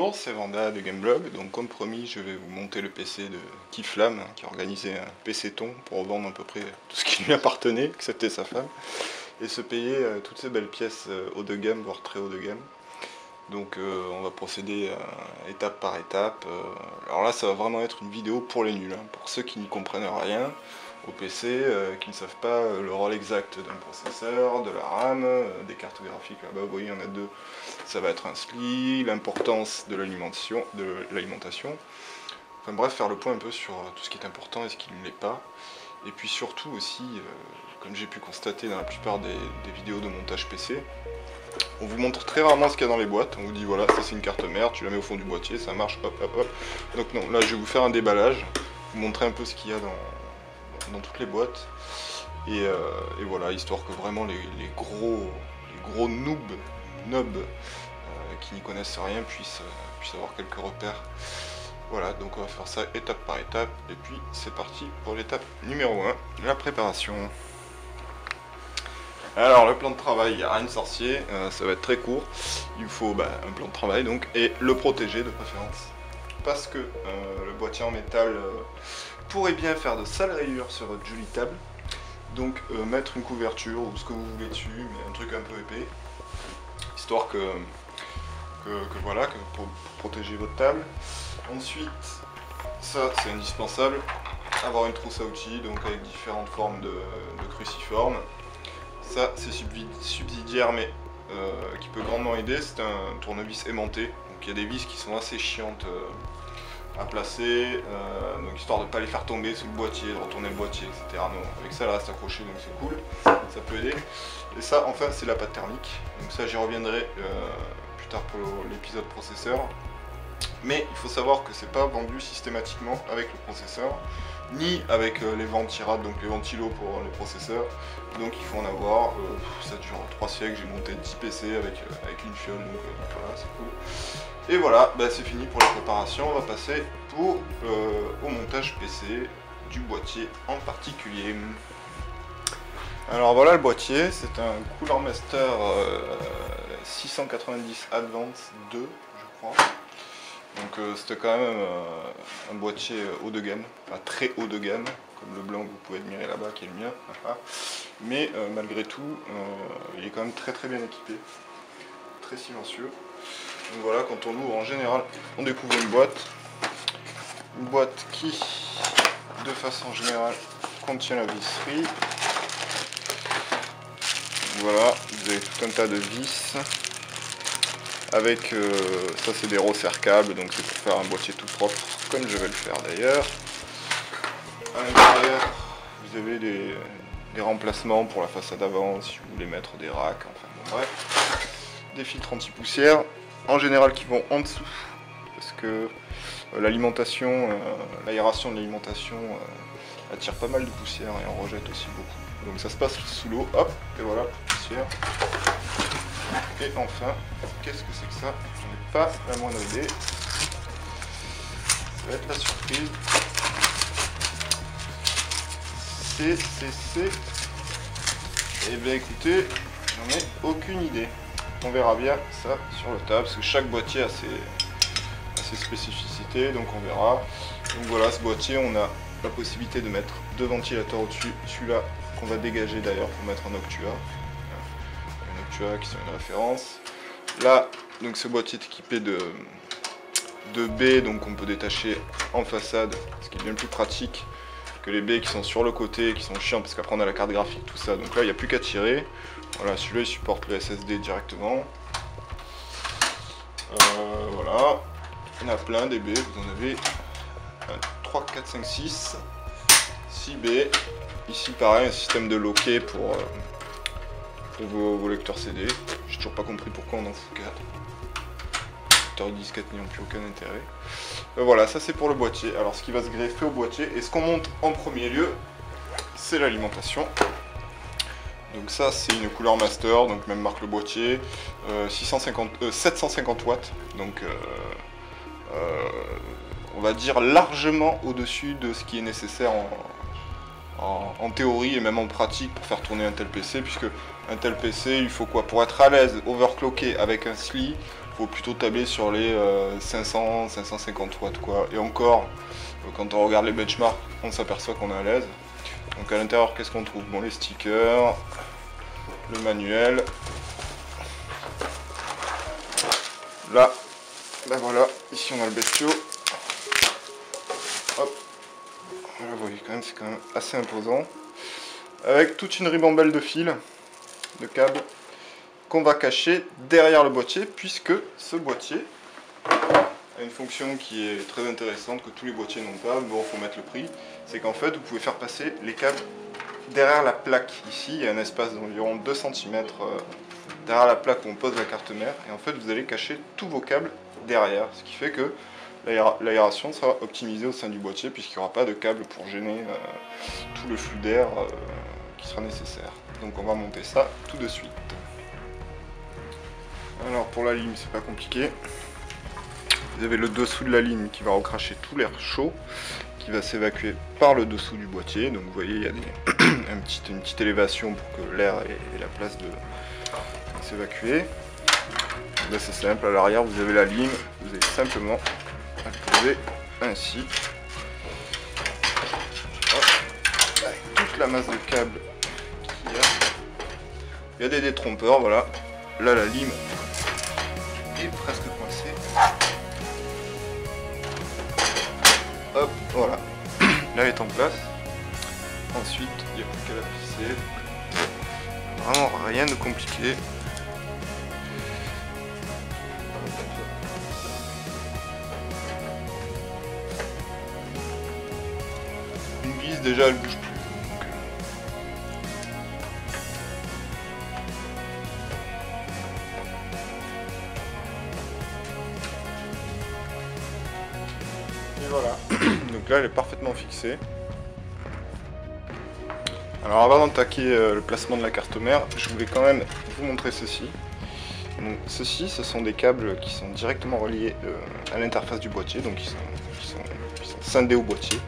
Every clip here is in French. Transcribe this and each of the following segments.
Bonjour, c'est Vanda de Gameblog. Donc comme promis, je vais vous monter le PC de Kiflam, qui a organisé un PC-ton pour revendre à peu près tout ce qui lui appartenait, excepté sa femme, et se payer toutes ces belles pièces haut de gamme, voire très haut de gamme. Donc on va procéder étape par étape. Alors là, ça va vraiment être une vidéo pour les nuls, hein, pour ceux qui n'y comprennent rien au PC, qui ne savent pas le rôle exact d'un processeur, de la RAM, des cartes graphiques. Là-bas, vous voyez, il y en a deux. Ça va être un SLI, l'importance de l'alimentation. Enfin bref, faire le point un peu sur tout ce qui est important et ce qui ne l'est pas. Et puis surtout aussi, comme j'ai pu constater dans la plupart des vidéos de montage PC, on vous montre très rarement ce qu'il y a dans les boîtes. On vous dit voilà, ça c'est une carte mère, tu la mets au fond du boîtier, ça marche, hop hop hop. Donc non, là je vais vous faire un déballage, vous montrer un peu ce qu'il y a dans toutes les boîtes. Et voilà, histoire que vraiment les gros noobs qui n'y connaissent rien puissent avoir quelques repères. Voilà, donc on va faire ça étape par étape. Et puis c'est parti pour l'étape numéro 1, la préparation. Alors le plan de travail, il n'y a rien de sorcier, ça va être très court. Il vous faut un plan de travail donc, et le protéger de préférence. Parce que le boîtier en métal pourrait bien faire de sales rayures sur votre jolie table. Donc mettre une couverture ou ce que vous voulez dessus, mais un truc un peu épais. Histoire que pour protéger votre table. Ensuite, ça c'est indispensable, avoir une trousse à outils, donc avec différentes formes de cruciformes. Ça c'est subsidiaire mais qui peut grandement aider, c'est un tournevis aimanté. Donc il y a des vis qui sont assez chiantes à placer, donc histoire de ne pas les faire tomber sous le boîtier, de retourner le boîtier, etc. Non, avec ça, elle reste accrochée, donc c'est cool, ça peut aider. Et ça, enfin, c'est la pâte thermique, donc ça, j'y reviendrai plus tard pour l'épisode processeur. Mais il faut savoir que c'est pas vendu systématiquement avec le processeur, ni avec les ventirades, donc les ventilos pour les processeurs. Donc il faut en avoir, ça dure 3 siècles, j'ai monté 10 PC avec une fiole, donc voilà, c'est cool. Et voilà, c'est fini pour la préparation, on va passer au montage PC du boîtier en particulier. Alors voilà le boîtier, c'est un Cooler Master 690 Advance 2, je crois. Donc c'était quand même un boîtier haut de gamme, pas très haut de gamme, comme le blanc que vous pouvez admirer là-bas qui est le mien. Mais malgré tout, il est quand même très bien équipé, très silencieux. Donc voilà, quand on l'ouvre en général, on découvre une boîte qui, de façon générale, contient la visserie. Voilà, vous avez tout un tas de vis. Avec, ça c'est des resserre-câbles, donc c'est pour faire un boîtier tout propre, comme je vais le faire d'ailleurs. À l'intérieur, vous avez des remplacements pour la façade avant, si vous voulez mettre des racks, enfin bon, bref. Des filtres anti-poussière, en général qui vont en dessous, parce que l'alimentation, l'aération de l'alimentation attire pas mal de poussière et en rejette aussi beaucoup. Donc ça se passe sous l'eau, hop, et voilà, poussière. Et enfin, qu'est-ce que c'est que ça? J'en ai pas la moindre idée. Ça va être la surprise. C'est... Eh bien écoutez, j'en ai aucune idée. On verra bien ça sur le tas, parce que chaque boîtier a ses spécificités, donc on verra. Donc voilà, ce boîtier, on a la possibilité de mettre 2 ventilateurs au-dessus. Celui-là, qu'on va dégager d'ailleurs pour mettre un Noctua. Qui sont une référence. Là, donc ce boîtier est équipé de baies, donc on peut détacher en façade, ce qui est bien plus pratique que les baies qui sont sur le côté, qui sont chiants parce qu'après on a la carte graphique, tout ça. Donc là, il n'y a plus qu'à tirer. Voilà, celui-là il supporte le SSD directement. Voilà, il y en a plein des baies. Vous en avez 3, 4, 5, 6 baies. Ici, pareil, un système de loquet pour vos lecteurs CD. J'ai toujours pas compris pourquoi on en fout 4. Lecteurs disquettes n'ont plus aucun intérêt. Voilà, ça c'est pour le boîtier. Alors ce qui va se greffer au boîtier, et ce qu'on monte en premier lieu, c'est l'alimentation. Donc ça c'est une Cooler Master, donc même marque le boîtier, 750 watts, donc on va dire largement au-dessus de ce qui est nécessaire en théorie et même en pratique pour faire tourner un tel PC, puisque un tel PC, il faut quoi? Pour être à l'aise, overclocker avec un SLI, faut plutôt tabler sur les 500-550 watts quoi. Et encore, quand on regarde les benchmarks, on s'aperçoit qu'on est à l'aise. Donc à l'intérieur, qu'est-ce qu'on trouve? Bon, les stickers, le manuel. Là, ben voilà, ici on a le bestiau. Hop, voilà, vous voyez quand même, c'est quand même assez imposant. Avec toute une ribambelle de fils, de câbles, qu'on va cacher derrière le boîtier, puisque ce boîtier a une fonction qui est très intéressante, que tous les boîtiers n'ont pas, bon, il faut mettre le prix, c'est qu'en fait, vous pouvez faire passer les câbles derrière la plaque. Ici, il y a un espace d'environ 2 cm derrière la plaque où on pose la carte mère, et en fait, vous allez cacher tous vos câbles derrière, ce qui fait que l'aération sera optimisée au sein du boîtier, puisqu'il n'y aura pas de câble pour gêner tout le flux d'air qui sera nécessaire. Donc on va monter ça tout de suite. Alors pour la ligne, c'est pas compliqué. Vous avez le dessous de la ligne qui va recracher tout l'air chaud, qui va s'évacuer par le dessous du boîtier. Donc vous voyez, il y a une petite élévation pour que l'air ait la place de s'évacuer. Là c'est simple, à l'arrière vous avez la ligne, vous avez simplement à le poser ainsi. Hop. Avec toute la masse de câbles qu'il y a. Il y a des détrompeurs, voilà. Là la lime est presque coincée. Hop, voilà. Là elle est en place. Ensuite, il n'y a plus qu'à la visser. Vraiment rien de compliqué. Une vis déjà elle bouge plus. Et voilà. Donc là elle est parfaitement fixée. Alors avant d'attaquer le placement de la carte mère, je voulais quand même vous montrer ceci. Donc, ceci, ce sont des câbles qui sont directement reliés à l'interface du boîtier, donc qui sont scindés au boîtier.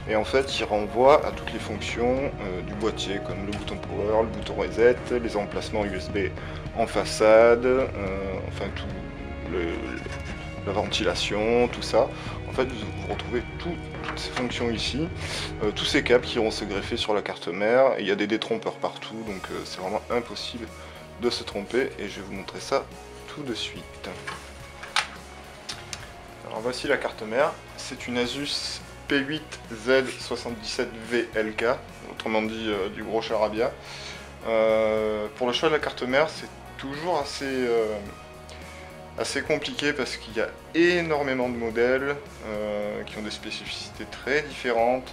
Et en fait, ils renvoient à toutes les fonctions du boîtier, comme le bouton power, le bouton reset, les emplacements USB en façade, enfin tout la ventilation, tout ça. En fait, vous retrouvez toutes ces fonctions ici, tous ces câbles qui vont se greffer sur la carte mère. Et il y a des détrompeurs partout, donc c'est vraiment impossible de se tromper, et je vais vous montrer ça tout de suite. Alors voici la carte mère, c'est une Asus P8Z77VLK, autrement dit du gros charabia. Pour le choix de la carte mère, c'est toujours assez compliqué parce qu'il y a énormément de modèles qui ont des spécificités très différentes.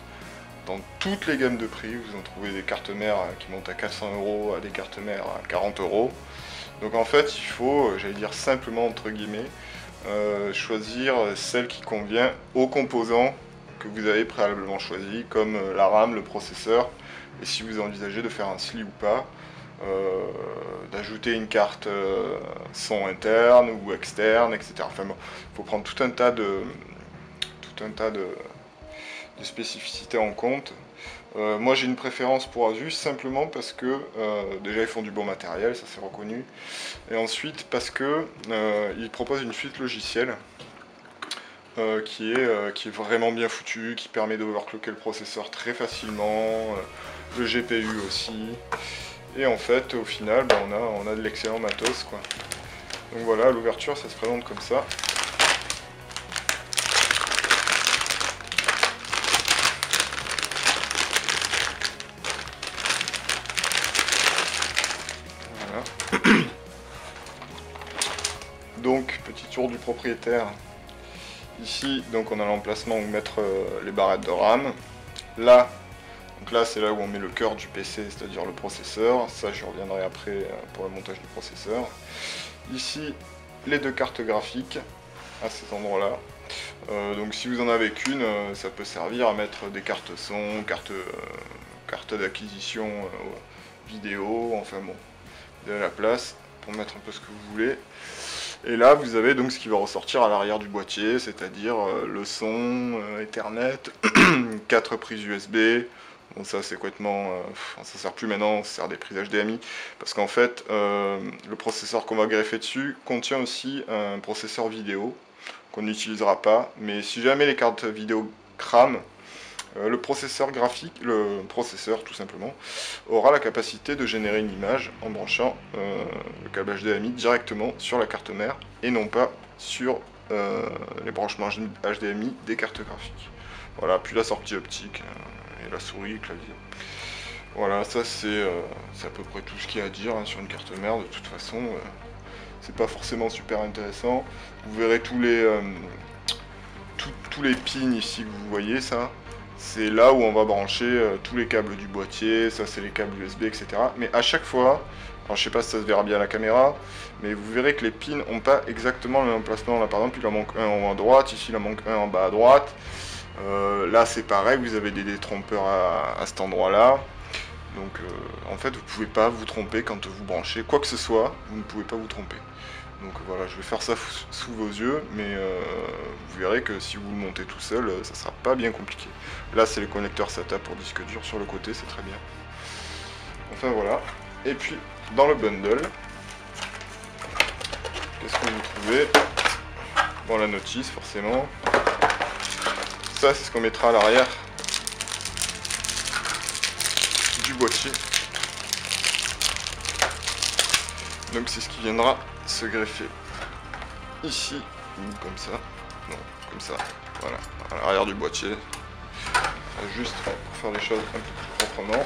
Dans toutes les gammes de prix, vous en trouvez des cartes mères qui montent à 400 € à des cartes mères à 40 €. Donc en fait, il faut, j'allais dire simplement entre guillemets, choisir celle qui convient aux composants que vous avez préalablement choisis, comme la RAM, le processeur, et si vous envisagez de faire un SLI ou pas, d'ajouter une carte son interne ou externe, etc. Enfin bon, il faut prendre tout un tas de spécificités en compte. Moi j'ai une préférence pour Asus simplement parce que déjà ils font du bon matériel, ça c'est reconnu, et ensuite parce que ils proposent une suite logicielle qui est vraiment bien foutue, qui permet d'overclocker le processeur très facilement, le GPU aussi, et en fait au final ben, on a de l'excellent matos quoi. Donc voilà, l'ouverture ça se présente comme ça. Donc, petit tour du propriétaire. Ici, donc on a l'emplacement où mettre les barrettes de RAM. Là, donc là c'est là où on met le cœur du PC, c'est-à-dire le processeur. Ça, je reviendrai après pour le montage du processeur. Ici, les deux cartes graphiques à cet endroit-là. Donc si vous en avez qu'une, ça peut servir à mettre des cartes son, cartes d'acquisition vidéo, enfin bon, vous avez la place pour mettre un peu ce que vous voulez. Et là vous avez donc ce qui va ressortir à l'arrière du boîtier, c'est-à-dire le son, Ethernet, 4 prises USB, Bon, ça c'est complètement, ça sert plus maintenant, ça sert des prises HDMI, parce qu'en fait, le processeur qu'on va greffer dessus contient aussi un processeur vidéo, qu'on n'utilisera pas, mais si jamais les cartes vidéo crament, le processeur graphique, le processeur tout simplement, aura la capacité de générer une image en branchant le câble HDMI directement sur la carte mère et non pas sur les branchements HDMI des cartes graphiques. Voilà, puis la sortie optique et la souris, le clavier. Voilà, ça c'est à peu près tout ce qu'il y a à dire hein, sur une carte mère. De toute façon, c'est pas forcément super intéressant. Vous verrez tous les pins ici que vous voyez, ça. C'est là où on va brancher tous les câbles du boîtier, ça c'est les câbles USB, etc. Mais à chaque fois, alors je sais pas si ça se verra bien à la caméra, mais vous verrez que les pins n'ont pas exactement le même emplacement. Là par exemple, il en manque un en haut à droite, ici il en manque un en bas à droite. Là c'est pareil, vous avez des détrompeurs à cet endroit-là. Donc en fait, vous ne pouvez pas vous tromper quand vous branchez quoi que ce soit, vous ne pouvez pas vous tromper. Donc voilà, je vais faire ça sous vos yeux, mais vous verrez que si vous le montez tout seul, ça sera pas bien compliqué. Là, c'est les connecteurs SATA pour disque dur sur le côté, c'est très bien. Enfin voilà. Et puis, dans le bundle, qu'est-ce qu'on va trouver? Bon, la notice, forcément. Ça, c'est ce qu'on mettra à l'arrière du boîtier. Donc c'est ce qui viendra se greffer ici, ou comme ça, non, comme ça, voilà, à l'arrière du boîtier, juste pour faire les choses un peu plus proprement.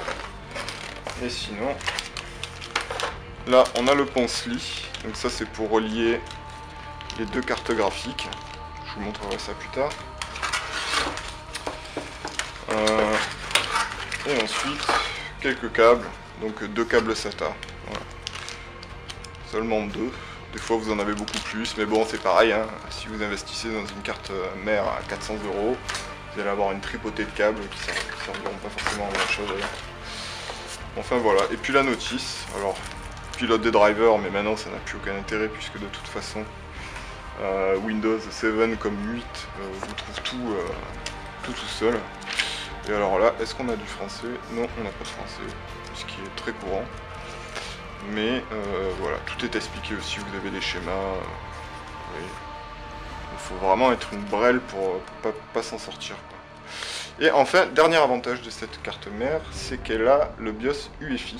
Et sinon, là on a le poncelis, donc ça c'est pour relier les deux cartes graphiques, je vous montrerai ça plus tard. Et ensuite, quelques câbles, donc deux câbles SATA, voilà. Seulement deux. Des fois vous en avez beaucoup plus, mais bon c'est pareil, hein. Si vous investissez dans une carte mère à 400 €, vous allez avoir une tripotée de câbles qui ne serviront pas forcément à grand chose d'ailleurs. Enfin voilà, et puis la notice, alors pilote des drivers, mais maintenant ça n'a plus aucun intérêt puisque de toute façon Windows 7 comme 8 vous trouve tout seul. Et alors là, est-ce qu'on a du français? Non, on n'a pas de français, ce qui est très courant. Mais voilà, tout est expliqué aussi, vous avez des schémas. Oui. Il faut vraiment être une brêle pour pas s'en sortir, quoi. Et enfin, dernier avantage de cette carte mère, c'est qu'elle a le BIOS UEFI.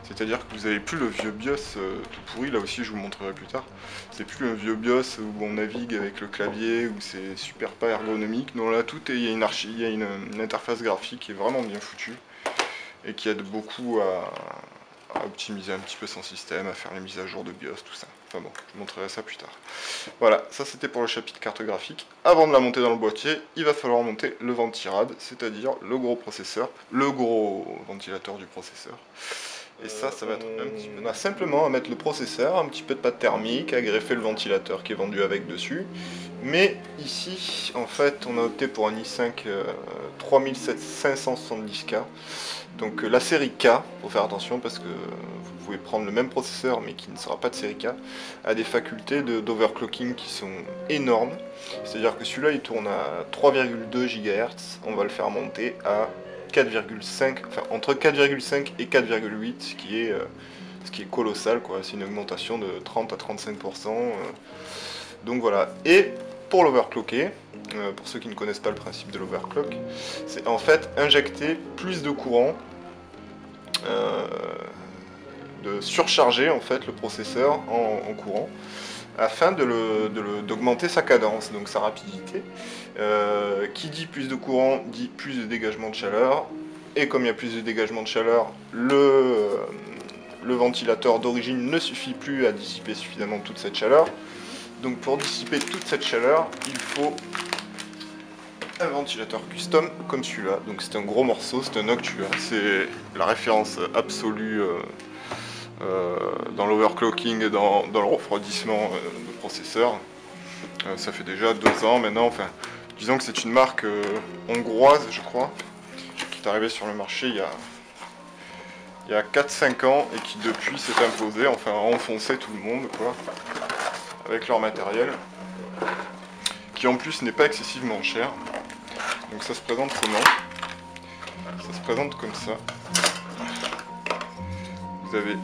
C'est-à-dire que vous n'avez plus le vieux BIOS tout pourri, là aussi je vous montrerai plus tard. C'est plus un vieux BIOS où on navigue avec le clavier, où c'est super pas ergonomique. Non, là tout est, il y a une interface graphique qui est vraiment bien foutue et qui aide beaucoup à optimiser un petit peu son système, à faire les mises à jour de BIOS, tout ça. Enfin bon, je vous montrerai ça plus tard. Voilà, ça c'était pour le chapitre carte graphique. Avant de la monter dans le boîtier, il va falloir monter le ventirad, c'est-à-dire le gros processeur, le gros ventilateur du processeur. Et ça va être un petit peu... On a simplement à mettre le processeur, un petit peu de pâte thermique, à greffer le ventilateur qui est vendu avec dessus. Mais ici, en fait, on a opté pour un i5 3570K. Donc la série K, faut faire attention parce que vous pouvez prendre le même processeur mais qui ne sera pas de série K, a des facultés d'overclocking qui sont énormes. C'est-à-dire que celui-là il tourne à 3,2 GHz, on va le faire monter à 4,5, enfin entre 4,5 et 4,8, ce qui est colossal, quoi. C'est une augmentation de 30 à 35%. Donc voilà. Et pour l'overclocker, pour ceux qui ne connaissent pas le principe de l'overclock, c'est en fait injecter plus de courant, de surcharger en fait le processeur en courant, afin d'augmenter sa cadence, donc sa rapidité. Qui dit plus de courant dit plus de dégagement de chaleur, et comme il y a plus de dégagement de chaleur, le ventilateur d'origine ne suffit plus à dissiper suffisamment toute cette chaleur. Donc pour dissiper toute cette chaleur, il faut un ventilateur custom comme celui-là. Donc c'est un gros morceau, c'est un Noctua, c'est la référence absolue dans l'overclocking, dans le refroidissement de processeurs. Ça fait déjà 2 ans maintenant, enfin disons que c'est une marque hongroise je crois, qui est arrivée sur le marché il y a 4-5 ans et qui depuis s'est imposée, enfin a enfoncé tout le monde quoi, avec leur matériel, qui en plus n'est pas excessivement cher. Donc ça se présente comment? Ça se présente comme ça. Vous avez,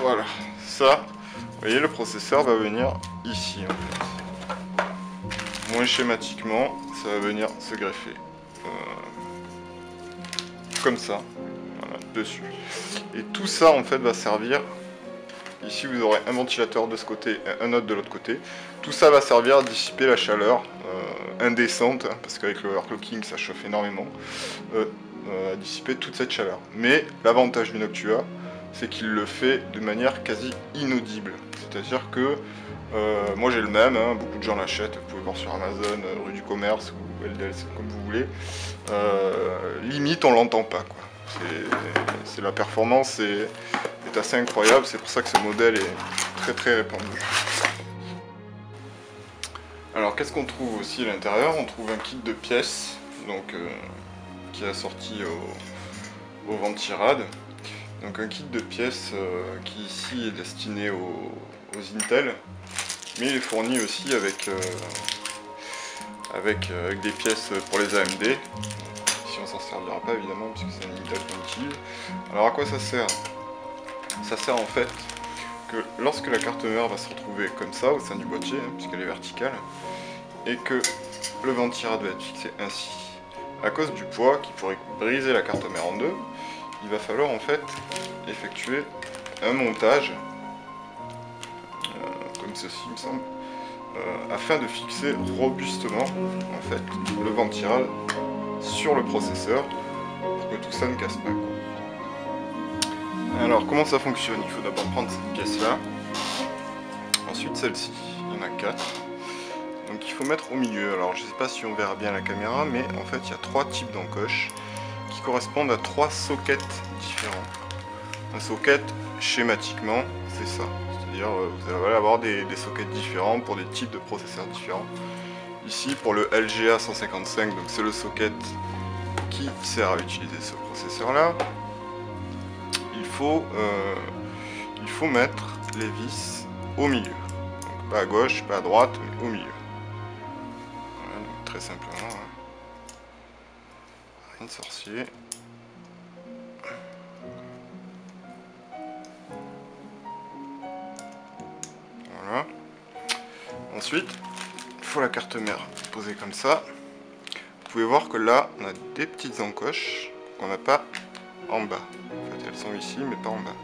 voilà, ça, vous voyez, le processeur va venir ici en fait. Moins schématiquement, ça va venir se greffer comme ça, voilà, dessus. Et tout ça en fait va servir. Ici vous aurez un ventilateur de ce côté et un autre de l'autre côté. Tout ça va servir à dissiper la chaleur indécente, hein, parce qu'avec le overclocking ça chauffe énormément, à dissiper toute cette chaleur. Mais l'avantage du Noctua, c'est qu'il le fait de manière quasi inaudible. C'est-à-dire que moi j'ai le même, hein, beaucoup de gens l'achètent, vous pouvez voir sur Amazon, rue du Commerce ou LDLC comme vous voulez. Limite on l'entend pas, quoi. C'est la performance est assez incroyable, c'est pour ça que ce modèle est très répandu. Alors qu'est-ce qu'on trouve aussi à l'intérieur? On trouve un kit de pièces donc, qui est assorti au Ventirad. Donc un kit de pièces qui ici est destiné aux Intel, mais il est fourni aussi avec des pièces pour les AMD. Ici on s'en servira pas évidemment puisque c'est un Intel qu'on utilise. Alors à quoi ça sert? Ça sert en fait que lorsque la carte mère va se retrouver comme ça au sein du boîtier, hein, puisqu'elle est verticale, et que le Ventirad va être fixé ainsi, à cause du poids qui pourrait briser la carte mère en deux, il va falloir en fait effectuer un montage, comme ceci il me semble, afin de fixer robustement en fait le Ventirad sur le processeur pour que tout ça ne casse pas, quoi. Alors comment ça fonctionne? Il faut d'abord prendre cette pièce là, ensuite celle-ci, il y en a 4, donc il faut mettre au milieu. Alors je sais pas si on verra bien la caméra, mais en fait il y a 3 types d'encoches qui correspondent à 3 sockets différents. Un socket schématiquement c'est ça, c'est-à-dire vous allez avoir des sockets différents pour des types de processeurs différents. Ici pour le LGA 155, donc c'est le socket qui sert à utiliser ce processeur là. Il faut mettre les vis au milieu, donc pas à gauche, pas à droite, mais au milieu. Voilà, donc très simplement, hein. Rien de sorcier. Voilà. Ensuite, il faut la carte mère posée comme ça. Vous pouvez voir que là, on a des petites encoches qu'on n'a pas en bas. En fait, elles sont ici, mais pas en bas.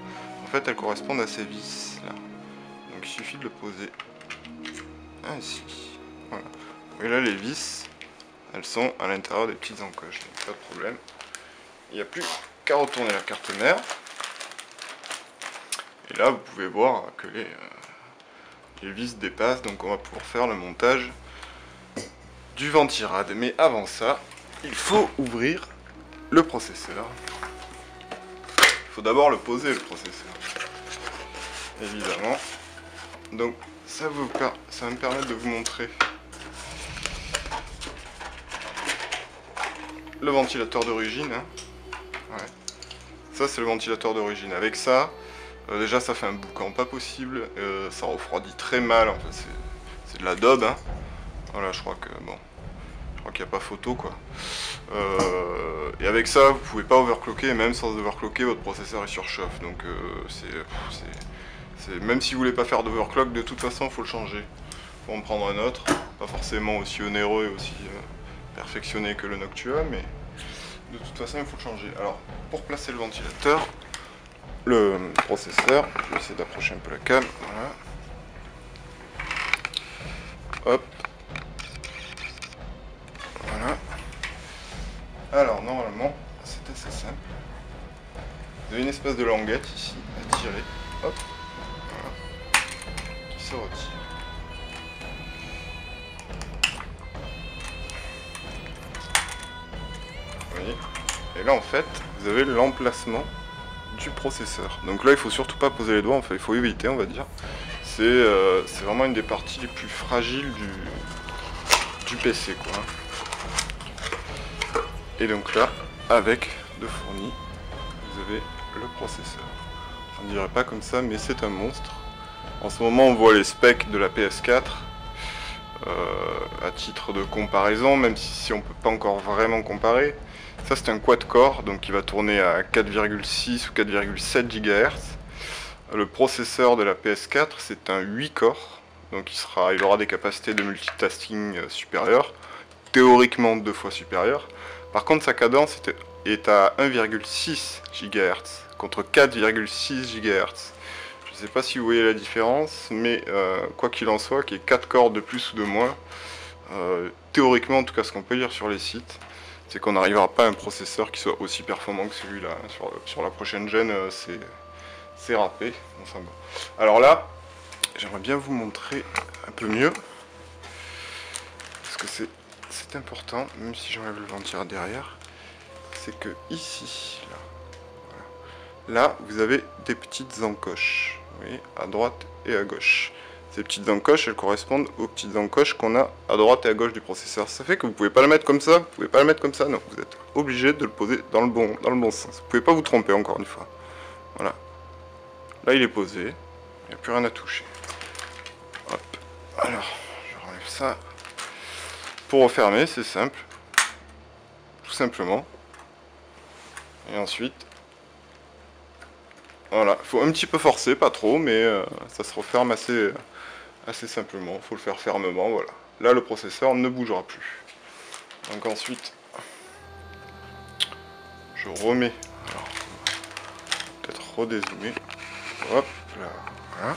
En fait, elles correspondent à ces vis là. Donc, il suffit de le poser ainsi. Voilà. Et là, les vis, elles sont à l'intérieur des petites encoches. Donc, pas de problème. Il n'y a plus qu'à retourner la carte mère. Et là, vous pouvez voir que les vis dépassent. Donc, on va pouvoir faire le montage du Ventirad. Mais avant ça, il faut ouvrir le processeur. Il faut d'abord le poser, le processeur, évidemment. Donc ça va me permettre de vous montrer le ventilateur d'origine, hein. Ouais. Ça c'est le ventilateur d'origine. Avec ça, déjà ça fait un boucan pas possible, ça refroidit très mal, en fait c'est de la daube, hein. Voilà, je crois qu'il n'y a pas photo, quoi. Et avec ça, vous pouvez pas overclocker, et même sans overclocker, votre processeur il surchauffe. Donc même si vous voulez pas faire d'overclock, de toute façon, il faut le changer. Faut en prendre un autre, pas forcément aussi onéreux et aussi perfectionné que le Noctua, mais de toute façon, il faut le changer. Alors, pour placer le ventilateur, le processeur, je vais essayer d'approcher un peu la cam, voilà. Hop. Voilà. Alors normalement c'est assez simple. Vous avez une espèce de languette ici à tirer, hop, voilà, qui se retire. Vous voyez? Et là en fait vous avez l'emplacement du processeur. Donc là il faut surtout pas poser les doigts, enfin il faut éviter, on va dire. C'est vraiment une des parties les plus fragiles du PC, quoi. Et donc là, avec de fourni, vous avez le processeur. Je ne dirais pas comme ça, mais c'est un monstre. En ce moment, on voit les specs de la PS4 à titre de comparaison, même si on ne peut pas encore vraiment comparer. Ça c'est un quad-core, donc il va tourner à 4,6 ou 4,7 GHz. Le processeur de la PS4 c'est un 8 corps, donc il aura des capacités de multitasking supérieures, théoriquement 2 fois supérieures. Par contre sa cadence est à 1,6 GHz contre 4,6 GHz. Je ne sais pas si vous voyez la différence, mais quoi qu'il en soit, qu'il y ait 4 corps de plus ou de moins, théoriquement, en tout cas ce qu'on peut lire sur les sites, c'est qu'on n'arrivera pas à un processeur qui soit aussi performant que celui-là. Sur la prochaine gen, c'est râpé. Enfin bon. Alors là, j'aimerais bien vous montrer un peu mieux, parce que c'est important, même si j'enlève le ventileur derrière, c'est que ici, là, vous avez des petites encoches, vous voyez, à droite et à gauche. Ces petites encoches, elles correspondent aux petites encoches qu'on a à droite et à gauche du processeur. Ça fait que vous pouvez pas le mettre comme ça, vous pouvez pas le mettre comme ça, non. Vous êtes obligé de le poser dans le bon sens. Vous pouvez pas vous tromper encore une fois. Voilà. Là, il est posé, il n'y a plus rien à toucher. Hop. Alors, je relève ça. Pour refermer, c'est simple. Tout simplement. Et ensuite, voilà. Il faut un petit peu forcer, pas trop, mais ça se referme assez simplement. Il faut le faire fermement, voilà. Là, le processeur ne bougera plus. Donc ensuite, je remets. Alors, peut-être redézoomer. Hop là. Voilà.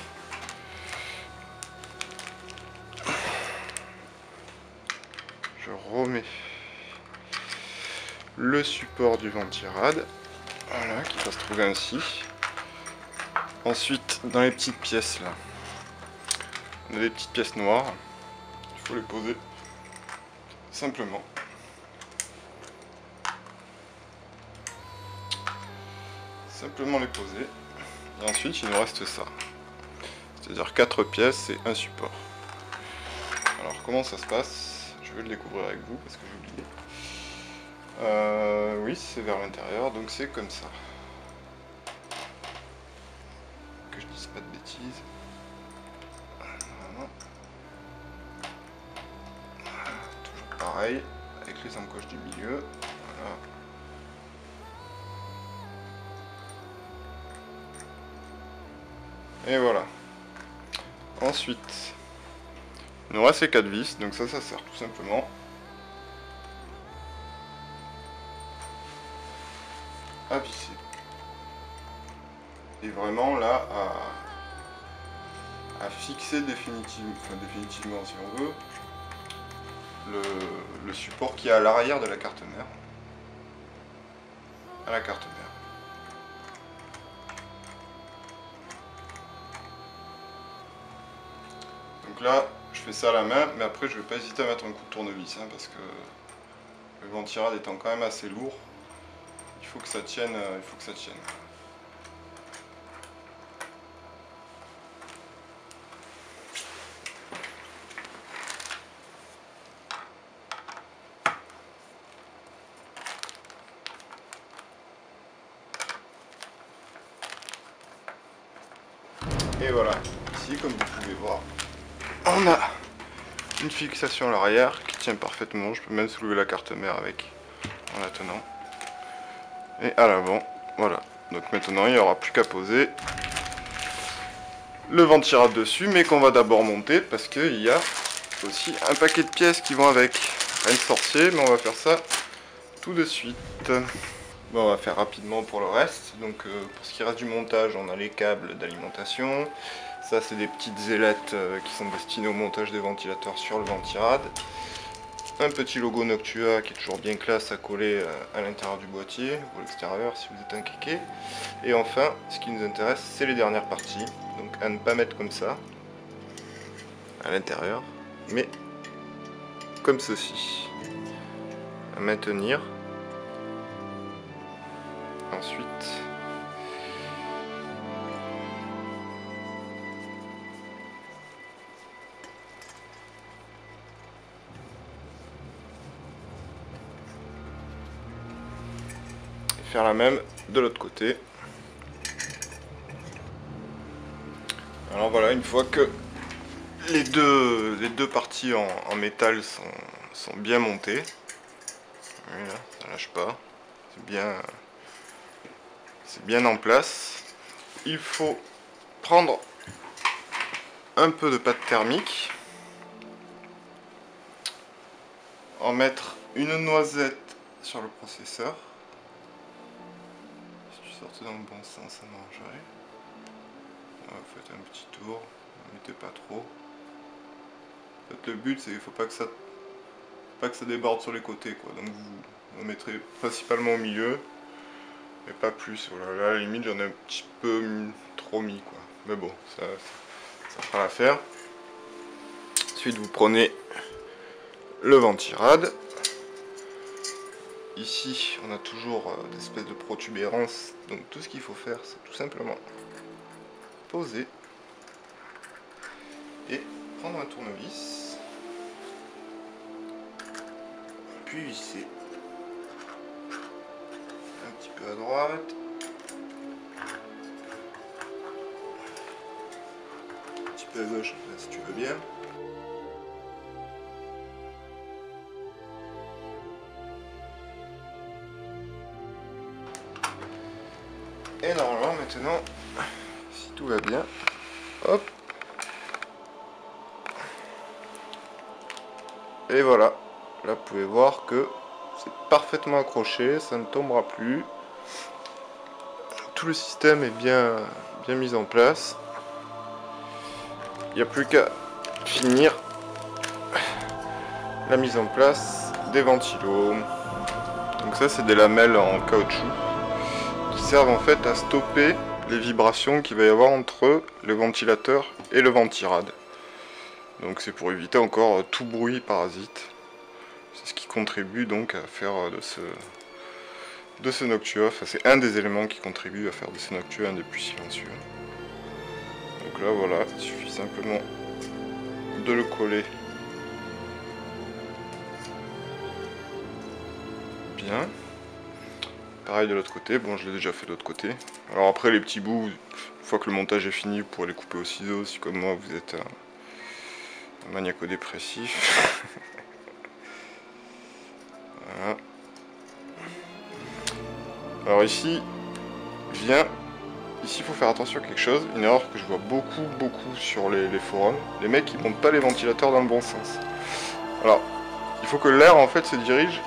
Je remets le support du ventirad, voilà, qui va se trouver ainsi. Ensuite, dans les petites pièces là, on a des petites pièces noires, il faut les poser simplement. Simplement les poser, et ensuite il nous reste ça, c'est-à-dire 4 pièces et un support. Alors comment ça se passe? Je vais le découvrir avec vous parce que j'ai oublié. Oui, c'est vers l'intérieur, donc c'est comme ça. Que je dise pas de bêtises. Voilà. Toujours pareil, avec les encoches du milieu. Voilà. Et voilà. Ensuite, il nous reste ces 4 vis, donc ça sert tout simplement à visser. Et vraiment là à fixer définitivement si on veut le support qui est à l'arrière de la carte mère. À la carte mère. Donc là, je fais ça à la main, mais après je vais pas hésiter à mettre un coup de tournevis, hein, parce que le ventirad étant quand même assez lourd, il faut que ça tienne, Et voilà, ici comme vous pouvez voir, on a une fixation à l'arrière qui tient parfaitement. Je peux même soulever la carte mère avec en la tenant. Et à l'avant, voilà. Donc maintenant il n'y aura plus qu'à poser le ventirad dessus, mais qu'on va d'abord monter parce qu'il y a aussi un paquet de pièces qui vont avec. Rien de sorcier, mais on va faire ça tout de suite. Bon, on va faire rapidement pour le reste. Donc pour ce qui reste du montage, on a les câbles d'alimentation. Ça c'est des petites ailettes qui sont destinées au montage des ventilateurs sur le ventirad. Un petit logo Noctua qui est toujours bien classe à coller à l'intérieur du boîtier, ou à l'extérieur si vous êtes un kéké. Et enfin, ce qui nous intéresse, c'est les dernières parties. Donc à ne pas mettre comme ça, à l'intérieur, mais comme ceci. À maintenir. Ensuite, faire la même de l'autre côté. Alors voilà, une fois que les deux parties en métal sont bien montées, voilà, ça lâche pas. c'est bien en place. Il faut prendre un peu de pâte thermique, en mettre une noisette sur le processeur. Si tu sortais dans le bon sens, ça marcherait. Faites un petit tour, ne mettez pas trop. En fait, le but, c'est qu'il faut pas que ça déborde sur les côtés, quoi. Donc vous mettrez principalement au milieu et pas plus. Voilà, là à la limite j'en ai un petit peu trop mis, quoi. Mais bon, ça fera l'affaire. Ensuite vous prenez le ventirad. Ici on a toujours des espèces de protubérances, donc tout ce qu'il faut faire c'est tout simplement poser et prendre un tournevis, puis visser un petit peu à droite, un petit peu à gauche là, si tu veux bien. Et normalement maintenant, si tout va bien, hop, et voilà, là vous pouvez voir que c'est parfaitement accroché, ça ne tombera plus. Tout le système est bien mis en place. Il n'y a plus qu'à finir la mise en place des ventilos. Donc ça c'est des lamelles en caoutchouc qui servent en fait à stopper les vibrations qu'il va y avoir entre le ventilateur et le ventirad. Donc c'est pour éviter encore tout bruit parasite. C'est ce qui contribue donc à faire de ce noctua. Enfin, c'est un des éléments qui contribue à faire de ce noctua un des plus silencieux. Donc là voilà, il suffit simplement de le coller bien. Pareil de l'autre côté, bon je l'ai déjà fait de l'autre côté. Alors après les petits bouts, une fois que le montage est fini, vous pourrez les couper au ciseau si comme moi vous êtes un maniaco-dépressif. Voilà. Alors ici, ici il faut faire attention à quelque chose, une erreur que je vois beaucoup sur les forums. Les mecs ils montent pas les ventilateurs dans le bon sens. Alors, il faut que l'air en fait se dirige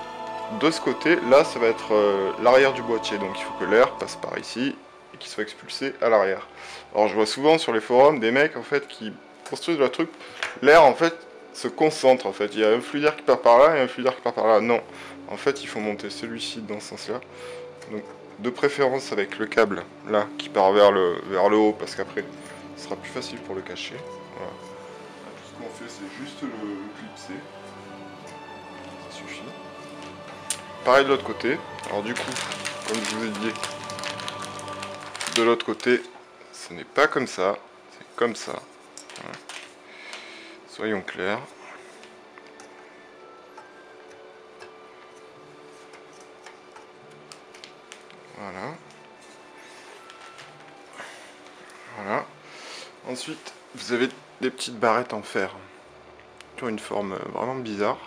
de ce côté, là ça va être l'arrière du boîtier, donc il faut que l'air passe par ici et qu'il soit expulsé à l'arrière. Alors je vois souvent sur les forums des mecs en fait qui construisent le truc, l'air en fait se concentre en fait, il y a un flux d'air qui part par là et un flux d'air qui part par là, non, en fait il faut monter celui-ci dans ce sens là, donc de préférence avec le câble là qui part vers le haut parce qu'après ce sera plus facile pour le cacher. Voilà. Tout ce qu'on fait c'est juste le clipser. Suffit. Pareil de l'autre côté. Alors du coup, comme je vous ai dit, de l'autre côté, ce n'est pas comme ça, c'est comme ça. Voilà. Soyons clairs. Voilà. Voilà. Ensuite, vous avez des petites barrettes en fer. Qui ont une forme vraiment bizarre.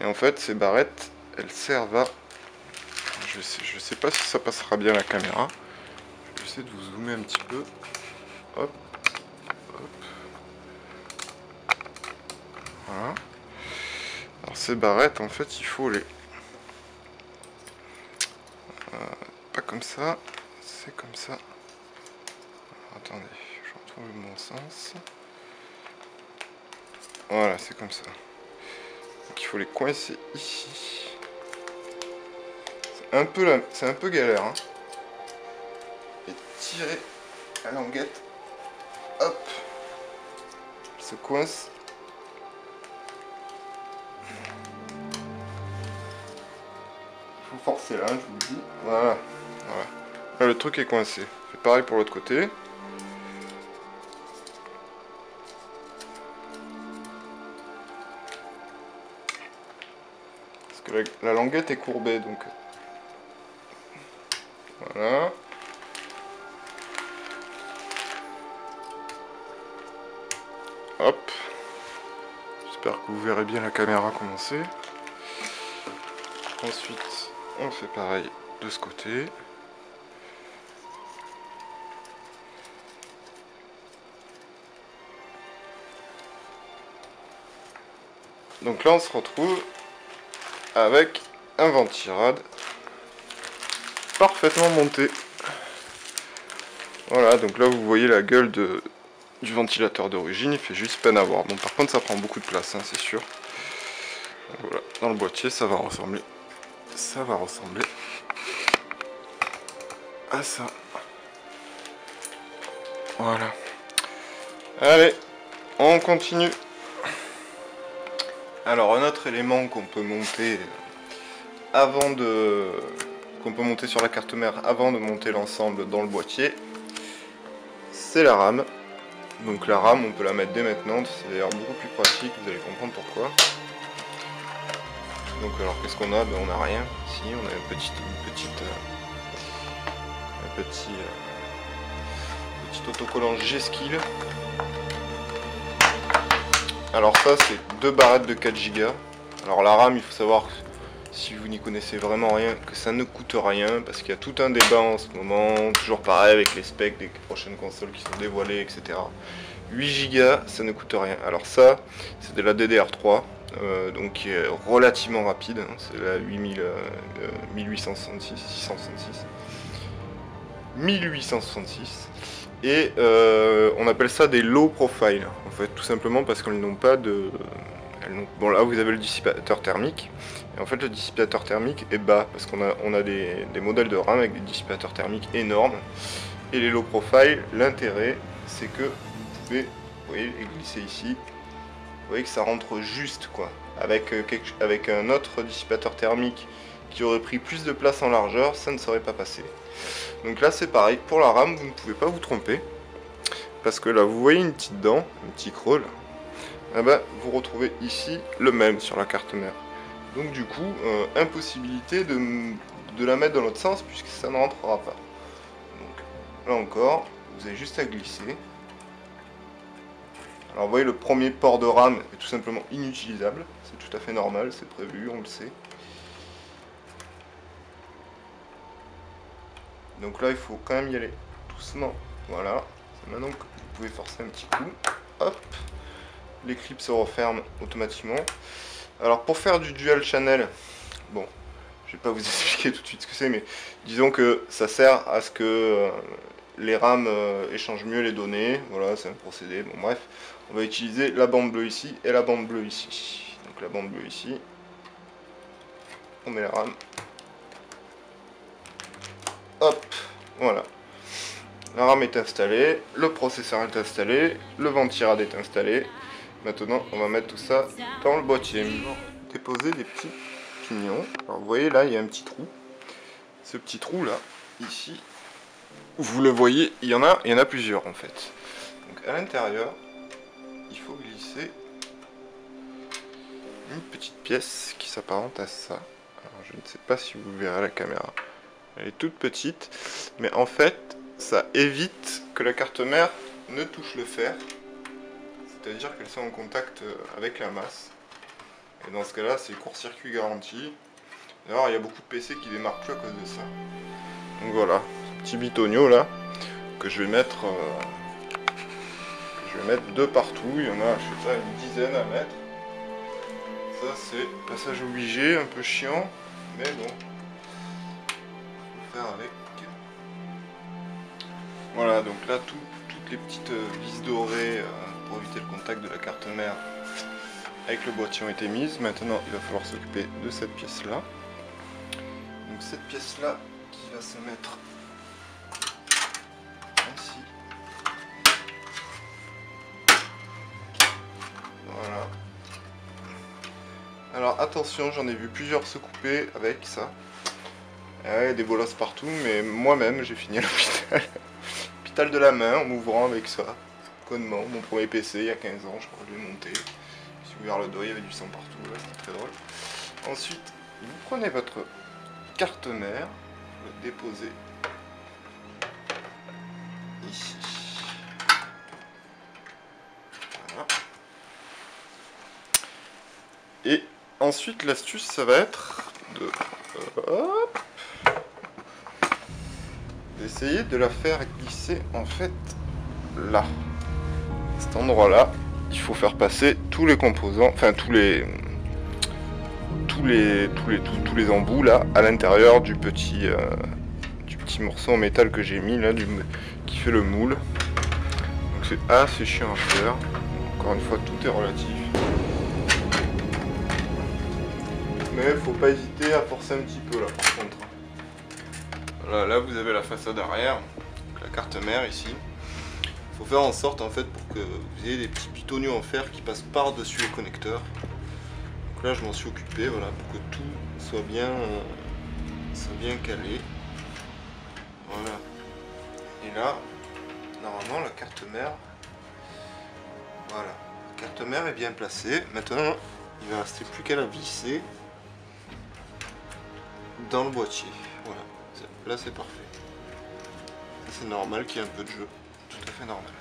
Et en fait, ces barrettes, elles servent à... Je sais pas si ça passera bien à la caméra. Je vais essayer de vous zoomer un petit peu. Hop. Hop. Voilà. Alors ces barrettes, en fait, il faut les... pas comme ça. C'est comme ça. Alors, attendez, je retrouve le bon sens. Voilà, c'est comme ça. Donc il faut les coincer ici. C'est un peu galère, hein. Et tirer la languette. Hop. Elle se coince. Il faut forcer là, je vous le dis. Voilà. Voilà. Là, le truc est coincé. C'est pareil pour l'autre côté. Parce que la languette est courbée, donc... Voilà. Hop. J'espère que vous verrez bien la caméra commencer. Ensuite, On fait pareil de ce côté. Donc là on se retrouve avec un ventirad parfaitement monté. Voilà, donc là vous voyez la gueule du ventilateur d'origine, il fait juste peine à voir. Bon, par contre ça prend beaucoup de place, hein, c'est sûr. Donc, voilà, dans le boîtier ça va ressembler à ça. Voilà. Allez, on continue. Alors un autre élément qu'on peut monter sur la carte mère avant de monter l'ensemble dans le boîtier, c'est la RAM. Donc la RAM on peut la mettre dès maintenant, c'est d'ailleurs beaucoup plus pratique, vous allez comprendre pourquoi. Donc alors qu'est-ce qu'on a? Ben, on n'a rien. Si, on a un petit autocollant G-Skill. Alors ça c'est 2 barrettes de 4 Go. Alors la RAM, il faut savoir que si vous n'y connaissez vraiment rien, que ça ne coûte rien, parce qu'il y a tout un débat en ce moment, toujours pareil avec les specs des prochaines consoles qui sont dévoilées, etc. 8 Go, ça ne coûte rien. Alors ça, c'est de la DDR3, donc qui est relativement rapide, hein, c'est la 1866, 1866. Et on appelle ça des low profile, en fait, tout simplement parce qu'elles n'ont pas de... Bon, là vous avez le dissipateur thermique, et en fait le dissipateur thermique est bas, parce qu'on a des modèles de RAM avec des dissipateurs thermiques énormes, et les low profile, l'intérêt c'est que vous pouvez, vous voyez, les glisser ici, vous voyez que ça rentre juste, quoi, avec un autre dissipateur thermique qui aurait pris plus de place en largeur, ça ne serait pas passé. Donc là c'est pareil, pour la RAM vous ne pouvez pas vous tromper, parce que là vous voyez une petite dent, un petit creux là, eh ben, vous retrouvez ici le même sur la carte mère. Donc du coup, impossibilité de la mettre dans l'autre sens puisque ça ne rentrera pas. Donc là encore, vous avez juste à glisser. Alors vous voyez, le premier port de RAM est tout simplement inutilisable, c'est tout à fait normal, c'est prévu, on le sait. Donc là il faut quand même y aller doucement, voilà, c'est maintenant que vous pouvez forcer un petit coup, hop, les clips se referment automatiquement. Alors pour faire du dual channel, bon, je vais pas vous expliquer tout de suite ce que c'est, mais disons que ça sert à ce que les RAM échangent mieux les données, voilà, c'est un procédé, bon bref, on va utiliser la bande bleue ici et la bande bleue ici. Donc la bande bleue ici, on met la RAM. Hop, voilà. La RAM est installée, le processeur est installé, le ventirad est installé. Maintenant, on va mettre tout ça dans le boîtier. Déposer des petits pignons. Alors vous voyez là, il y a un petit trou. Ce petit trou là, ici, vous le voyez, il y en a plusieurs en fait. Donc à l'intérieur, il faut glisser une petite pièce qui s'apparente à ça. Alors je ne sais pas si vous verrez à la caméra. Elle est toute petite, mais en fait, ça évite que la carte mère ne touche le fer. C'est-à-dire qu'elle soit en contact avec la masse. Et dans ce cas-là, c'est court-circuit garanti. D'ailleurs, il y a beaucoup de PC qui démarrent plus à cause de ça. Donc voilà, ce petit bitonio là, que je vais mettre de partout. Il y en a, je sais pas, une dizaine à mettre. Ça, c'est passage obligé, un peu chiant, mais bon. Avec. Voilà, donc là toutes les petites vis dorées pour éviter le contact de la carte mère avec le boîtier ont été mises. Maintenant il va falloir s'occuper de cette pièce là. Donc cette pièce là qui va se mettre ainsi. Voilà. Alors attention, j'en ai vu plusieurs se couper avec ça. Ouais, des bolosses partout, mais moi-même j'ai fini à l'hôpital. Hôpital de la main en m'ouvrant avec ça. Connement, mon premier PC il y a 15 ans, je crois que je l'ai monté. Je me suis ouvert le doigt, il y avait du sang partout, ouais, c'était très drôle. Ensuite, vous prenez votre carte mère, vous la déposez ici. Voilà. Et ensuite, l'astuce, ça va être de hop, d'essayer de la faire glisser en fait là, cet endroit là. Il faut faire passer tous les composants, enfin tous les embouts là à l'intérieur du petit morceau en métal que j'ai mis là, qui fait le moule. Donc c'est assez chiant à faire. Encore une fois, tout est relatif. Mais faut pas hésiter à forcer un petit peu là par contre. Voilà, là vous avez la façade arrière, la carte mère ici. Il faut faire en sorte en fait pour que vous ayez des petits pitonios en fer qui passent par-dessus les connecteurs. Donc là je m'en suis occupé, voilà, pour que tout soit bien calé. Voilà. Et là, normalement la carte mère, voilà, la carte mère est bien placée. Maintenant, il va rester plus qu'à la visser dans le boîtier. Voilà, là c'est parfait. C'est normal qu'il y ait un peu de jeu, tout à fait normal.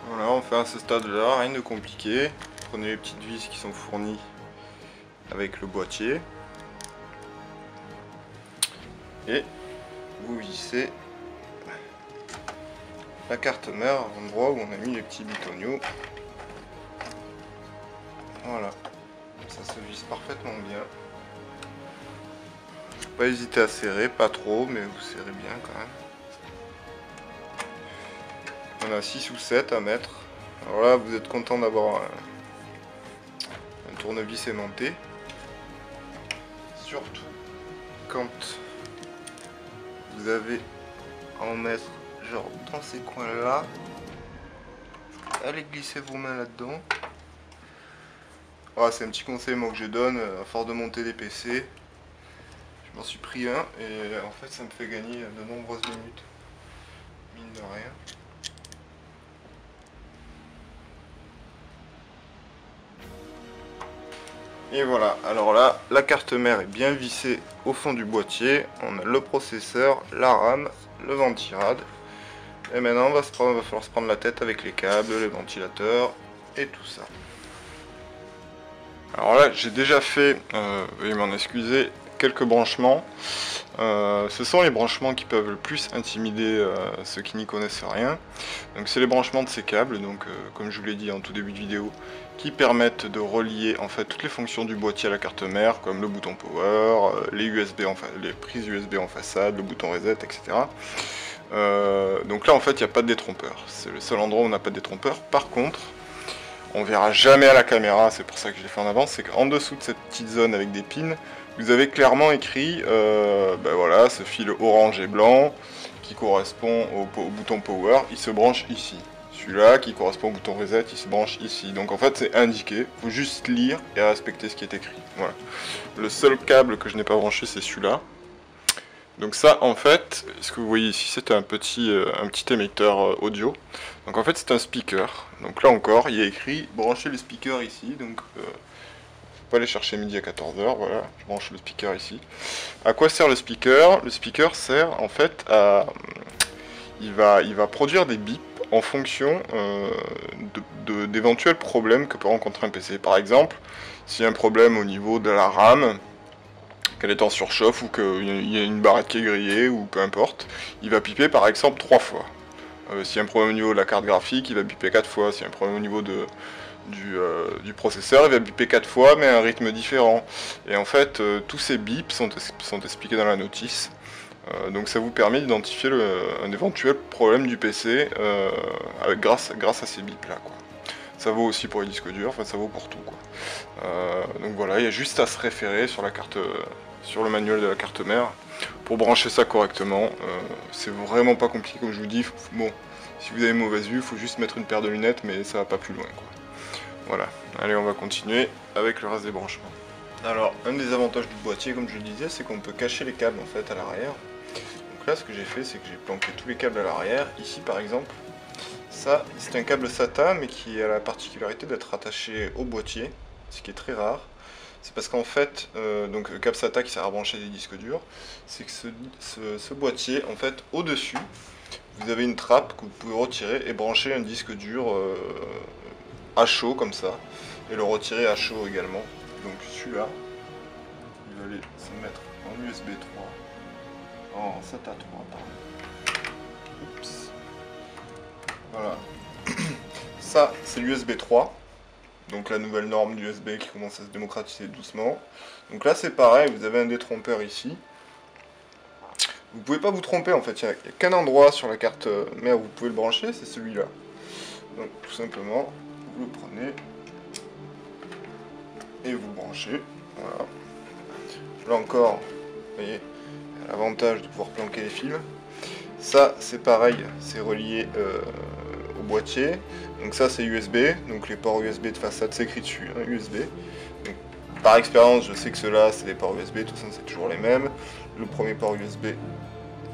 Voilà, on fait à ce stade-là, rien de compliqué. Prenez les petites vis qui sont fournies avec le boîtier et vous vissez la carte mère à l'endroit où on a mis les petits bitoniaux. Voilà, ça se visse parfaitement bien. Faut pas hésiter à serrer, pas trop, mais vous serrez bien quand même. On a 6 ou 7 à mettre. Alors là, vous êtes content d'avoir un tournevis aimanté. Surtout quand vous avez à en mettre genre dans ces coins là. Allez glisser vos mains là-dedans. Ah, c'est un petit conseil moi que je donne à force de monter des PC. Je m'en suis pris un et en fait ça me fait gagner de nombreuses minutes. Mine de rien. Et voilà, alors là, la carte mère est bien vissée au fond du boîtier. On a le processeur, la RAM, le ventirad. Et maintenant, va falloir se prendre la tête avec les câbles, les ventilateurs et tout ça. Alors là, j'ai déjà fait, veuillez m'en excuser, quelques branchements. Ce sont les branchements qui peuvent le plus intimider ceux qui n'y connaissent rien. Donc c'est les branchements de ces câbles, donc comme je vous l'ai dit en tout début de vidéo, qui permettent de relier en fait toutes les fonctions du boîtier à la carte mère, comme le bouton power, les prises USB en façade, le bouton reset, etc. Donc là en fait il n'y a pas de détrompeur, c'est le seul endroit où on n'a pas de détrompeur. Par contre, on verra jamais à la caméra, c'est pour ça que je l'ai fait en avance, c'est qu'en dessous de cette petite zone avec des pins, vous avez clairement écrit ben voilà, ce fil orange et blanc qui correspond au bouton power, il se branche ici. Celui-là qui correspond au bouton reset, il se branche ici. Donc en fait c'est indiqué, il faut juste lire et respecter ce qui est écrit. Voilà. Le seul câble que je n'ai pas branché c'est celui-là. Donc ça en fait, ce que vous voyez ici c'est un petit émetteur audio. Donc en fait c'est un speaker. Donc là encore il y a écrit brancher le speaker ici. Donc faut aller chercher midi à 14h, voilà, je branche le speaker ici. À quoi sert le speaker? Le speaker sert en fait à... Il va produire des bips en fonction d'éventuels problèmes que peut rencontrer un PC. Par exemple, s'il y a un problème au niveau de la RAM, qu'elle est en surchauffe ou qu'il y a une barrette qui est grillée ou peu importe, il va piper par exemple 3 fois. S'il y a un problème au niveau de la carte graphique, il va biper 4 fois. S'il y a un problème au niveau du processeur, il va biper 4 fois mais à un rythme différent. Et en fait, tous ces bips sont expliqués dans la notice. Donc ça vous permet d'identifier un éventuel problème du PC grâce à ces bips là, quoi. Ça vaut aussi pour les disques durs, enfin ça vaut pour tout, quoi. Donc voilà, il y a juste à se référer sur la carte, sur le manuel de la carte mère pour brancher ça correctement. C'est vraiment pas compliqué comme je vous dis. Bon, si vous avez mauvaise vue, il faut juste mettre une paire de lunettes, mais ça va pas plus loin, quoi. Voilà, allez on va continuer avec le reste des branchements. Alors, un des avantages du boîtier, comme je le disais, c'est qu'on peut cacher les câbles en fait à l'arrière. Donc là, ce que j'ai fait, c'est que j'ai planqué tous les câbles à l'arrière. Ici, par exemple, ça, c'est un câble SATA, mais qui a la particularité d'être attaché au boîtier, ce qui est très rare. C'est parce qu'en fait, donc le câble SATA qui sert à brancher des disques durs, c'est que ce boîtier, en fait, au-dessus, vous avez une trappe que vous pouvez retirer et brancher un disque dur à chaud comme ça, et le retirer à chaud également. Donc celui-là, il va aller se mettre en USB 3. En SATA 3, pardon. Oups. Voilà. Ça, c'est l'USB 3. Donc la nouvelle norme d'USB qui commence à se démocratiser doucement. Donc là, c'est pareil, vous avez un détrompeur ici. Vous pouvez pas vous tromper en fait, il n'y a qu'un endroit sur la carte mère où vous pouvez le brancher, c'est celui-là. Donc tout simplement, vous le prenez et vous branchez. Voilà. Là encore, vous voyez, l'avantage de pouvoir planquer les fils. Ça c'est pareil, c'est relié au boîtier. Donc ça c'est USB, donc les ports USB de façade c'est écrit dessus, hein, USB. Donc, par expérience, je sais que ceux-là c'est des ports USB, de toute façon c'est toujours les mêmes. Le premier port USB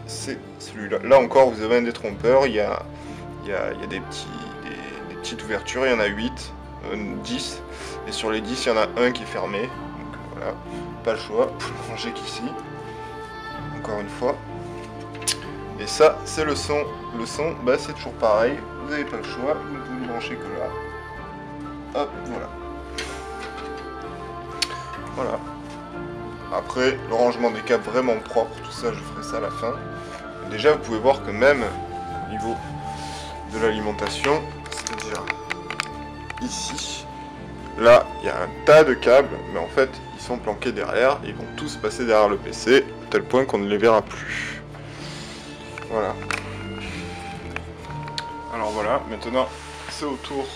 c'est celui-là. Là encore vous avez un détrompeur, il y a des petites ouvertures, il y en a 8, 10, et sur les 10 il y en a un qui est fermé. Donc voilà, pas le choix, vous le rangez qu'ici, encore une fois. Et ça c'est le son. Le son, bah, c'est toujours pareil, vous n'avez pas le choix, vous ne pouvez le brancher que là. Hop, voilà. Voilà. Après, le rangement des câbles vraiment propre, tout ça, je ferai ça à la fin. Déjà, vous pouvez voir que même au niveau de l'alimentation, c'est-à-dire ici, là, il y a un tas de câbles, mais en fait, ils sont planqués derrière, et ils vont tous passer derrière le PC, à tel point qu'on ne les verra plus. Voilà. Alors voilà, maintenant, c'est au tour.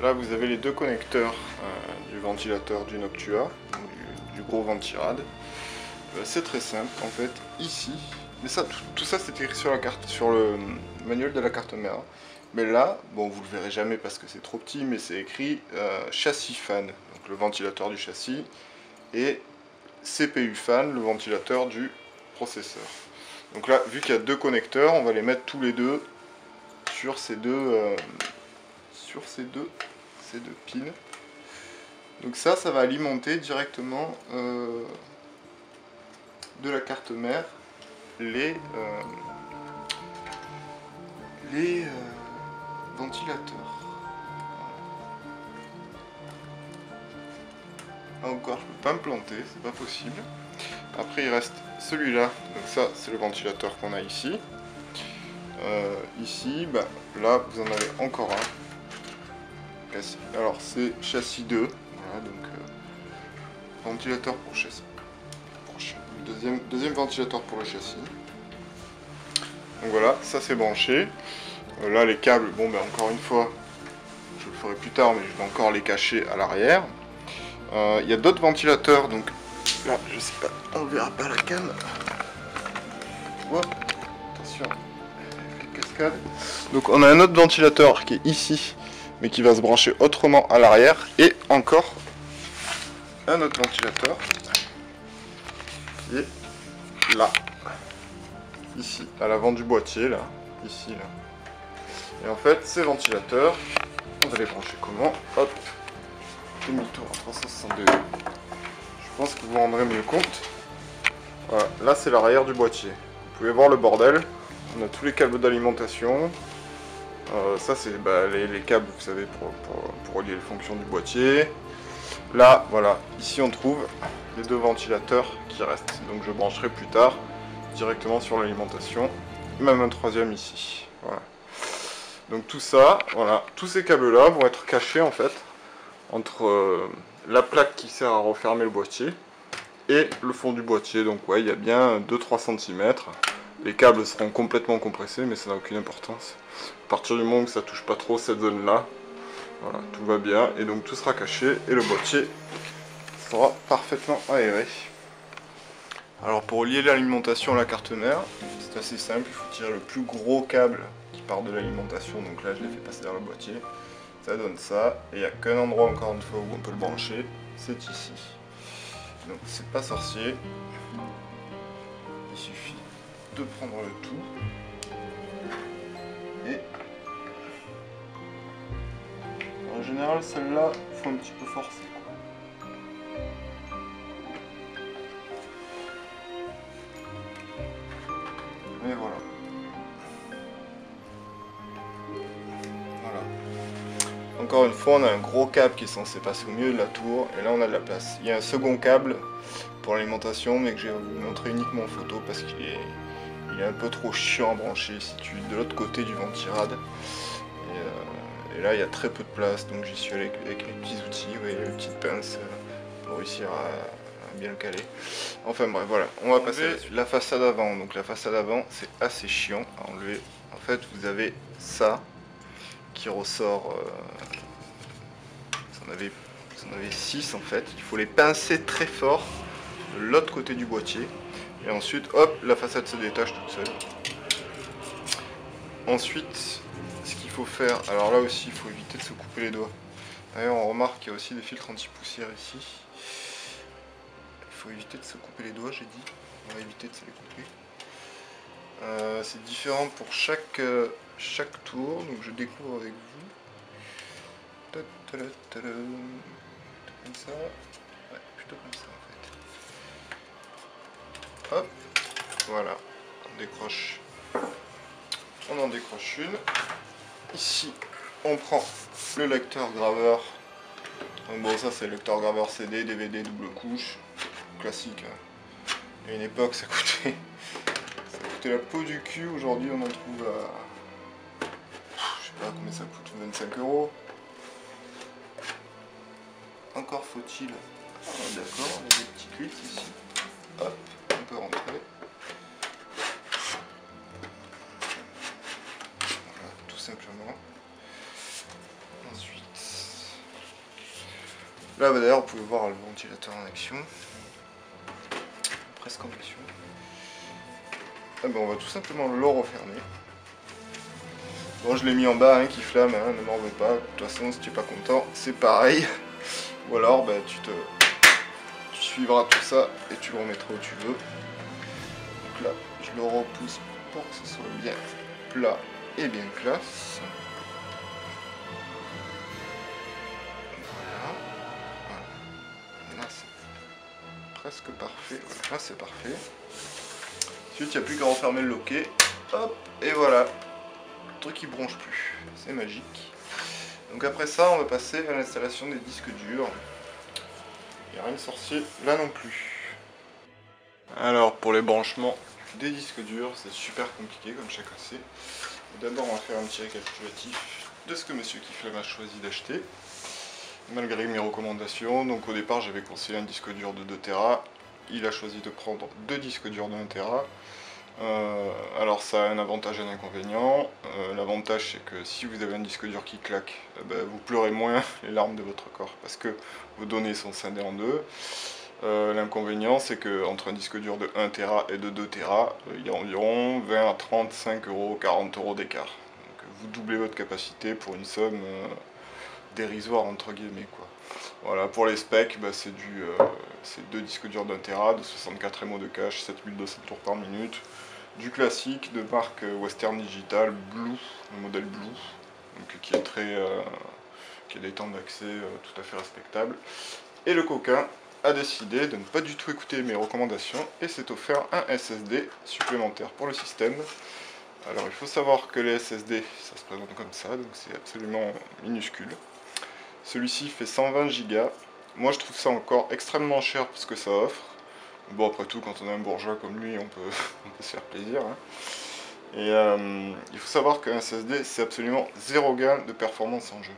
Là, vous avez les deux connecteurs du ventilateur du Noctua, du gros ventirad. C'est très simple, en fait, ici. Mais ça, tout ça, c'est écrit sur la carte, sur le manuel de la carte mère. Mais là, bon, vous le verrez jamais parce que c'est trop petit, mais c'est écrit châssis fan, donc le ventilateur du châssis, et CPU fan, le ventilateur du processeur. Donc là, vu qu'il y a deux connecteurs, on va les mettre tous les deux sur ces deux pins. Donc ça va alimenter directement de la carte mère les ventilateurs. Là encore, je peux pas me planter, c'est pas possible. Après, il reste celui-là. Donc ça, c'est le ventilateur qu'on a ici. Ici, bah, là, vous en avez encore un. Alors, c'est châssis 2. Voilà, donc ventilateur pour châssis. Deuxième ventilateur pour le châssis. Donc voilà, ça c'est branché. Là, les câbles, bon, ben encore une fois, je le ferai plus tard, mais je vais encore les cacher à l'arrière. Il y a d'autres ventilateurs, donc là, je sais pas, on ne verra pas la cam. Hop, attention, les cascades. Donc on a un autre ventilateur qui est ici, mais qui va se brancher autrement à l'arrière, et encore un autre ventilateur qui est là, ici, à l'avant du boîtier, là, ici, là. Et en fait, ces ventilateurs, on va les brancher comment? Hop, demi-tour à 360 degrés. Je pense que vous vous rendrez mieux compte. Voilà, là c'est l'arrière du boîtier. Vous pouvez voir le bordel. On a tous les câbles d'alimentation. Ça c'est les câbles, vous savez, pour relier les fonctions du boîtier. Là, voilà, ici on trouve les deux ventilateurs qui restent. Donc je brancherai plus tard directement sur l'alimentation. Même un troisième ici. Voilà. Donc tout ça, voilà, tous ces câbles là vont être cachés en fait entre la plaque qui sert à refermer le boîtier et le fond du boîtier. Donc ouais, il y a bien 2-3 cm. Les câbles seront complètement compressés, mais ça n'a aucune importance. À partir du moment où ça touche pas trop cette zone là, voilà, tout va bien, et donc tout sera caché et le boîtier sera parfaitement aéré. Alors pour lier l'alimentation à la carte mère, c'est assez simple, il faut tirer le plus gros câble qui part de l'alimentation, donc là je l'ai fait passer dans le boîtier, ça donne ça, et il n'y a qu'un endroit encore une fois où on peut le brancher, c'est ici. Donc c'est pas sorcier, il suffit de prendre le tout, et en général celle-là, il faut un petit peu forcer. Et voilà. Voilà. Encore une fois, on a un gros câble qui est censé passer au milieu de la tour, et là on a de la place. Il y a un second câble pour l'alimentation, mais que j'ai montré uniquement en photo parce qu'il est un peu trop chiant à brancher si tu es de l'autre côté du ventirad. Et là il y a très peu de place, donc j'y suis allé avec les petits outils, vous voyez, les petites pinces pour réussir à bien le caler. Enfin bref, voilà, on va passer la façade avant. Donc la façade avant, c'est assez chiant à enlever. En fait, vous avez ça qui ressort. Vous en avez 6 en fait. Il faut les pincer très fort de l'autre côté du boîtier. Et ensuite, hop, la façade se détache toute seule. Ensuite, ce qu'il faut faire, alors là aussi, il faut éviter de se couper les doigts. D'ailleurs, on remarque qu'il y a aussi des filtres anti-poussière ici. Il faut éviter de se couper les doigts, j'ai dit. On va éviter de se les couper. C'est différent pour chaque tour, donc je découvre avec vous. Comme ça. Ouais, plutôt comme ça en fait. Hop, voilà, on décroche. On en décroche une. Ici, on prend le lecteur graveur. Donc bon, ça c'est le lecteur graveur CD, DVD, double couche. Classique. Hein. À une époque, ça coûtait la peau du cul. Aujourd'hui, on en trouve à... Je sais pas combien ça coûte, 25 €. Encore faut-il... D'accord, il y a des petits clips ici. Hop, on peut rentrer. Voilà, tout simplement. Ensuite... Là, bah, d'ailleurs, vous pouvez voir le ventilateur en action. Presque en action. Ah ben, on va tout simplement le refermer. Bon, je l'ai mis en bas, hein, qui flamme, hein, ne m'en veux pas. De toute façon, si tu n'es pas content, c'est pareil. Ou alors, bah, tu suivras tout ça et tu le remettras où tu veux. Donc là, je le repousse pour que ce soit bien plat et bien classe. Voilà. Voilà. Là, c'est presque parfait. Voilà, là, c'est parfait. Ensuite, il n'y a plus qu'à refermer le loquet. Hop, et voilà. Le truc qui bronche plus. C'est magique. Donc après ça, on va passer à l'installation des disques durs. Il n'y a rien de sorcier là non plus. Alors, pour les branchements des disques durs, c'est super compliqué comme chacun sait. D'abord, on va faire un petit récapitulatif de ce que Monsieur Kiflam a choisi d'acheter. Malgré mes recommandations, donc au départ, j'avais conseillé un disque dur de 2 Tera. Il a choisi de prendre 2 disques durs de 1 Tera. Alors ça a un avantage et un inconvénient. L'avantage c'est que si vous avez un disque dur qui claque, vous pleurez moins les larmes de votre corps parce que vos données sont scindées en deux. L'inconvénient c'est que entre un disque dur de 1 Tera et de 2 Tera, il y a environ 20 à 35 €, 40 € d'écart. Donc vous doublez votre capacité pour une somme dérisoire entre guillemets quoi. Voilà, pour les specs, c'est 2 disques durs d'1 Tera, de 64 MO de cache, 7200 tours par minute. Du classique de marque Western Digital, Blue, le modèle Blue, donc, qui a des temps d'accès tout à fait respectables. Et le coquin a décidé de ne pas du tout écouter mes recommandations et s'est offert un SSD supplémentaire pour le système. Alors il faut savoir que les SSD, ça se présente comme ça, donc c'est absolument minuscule. Celui-ci fait 120 Go. Moi je trouve ça encore extrêmement cher pour ce que ça offre. Bon, après tout, quand on est un bourgeois comme lui, on peut se faire plaisir. Hein. Et il faut savoir qu'un SSD, c'est absolument 0 gain de performance en jeu.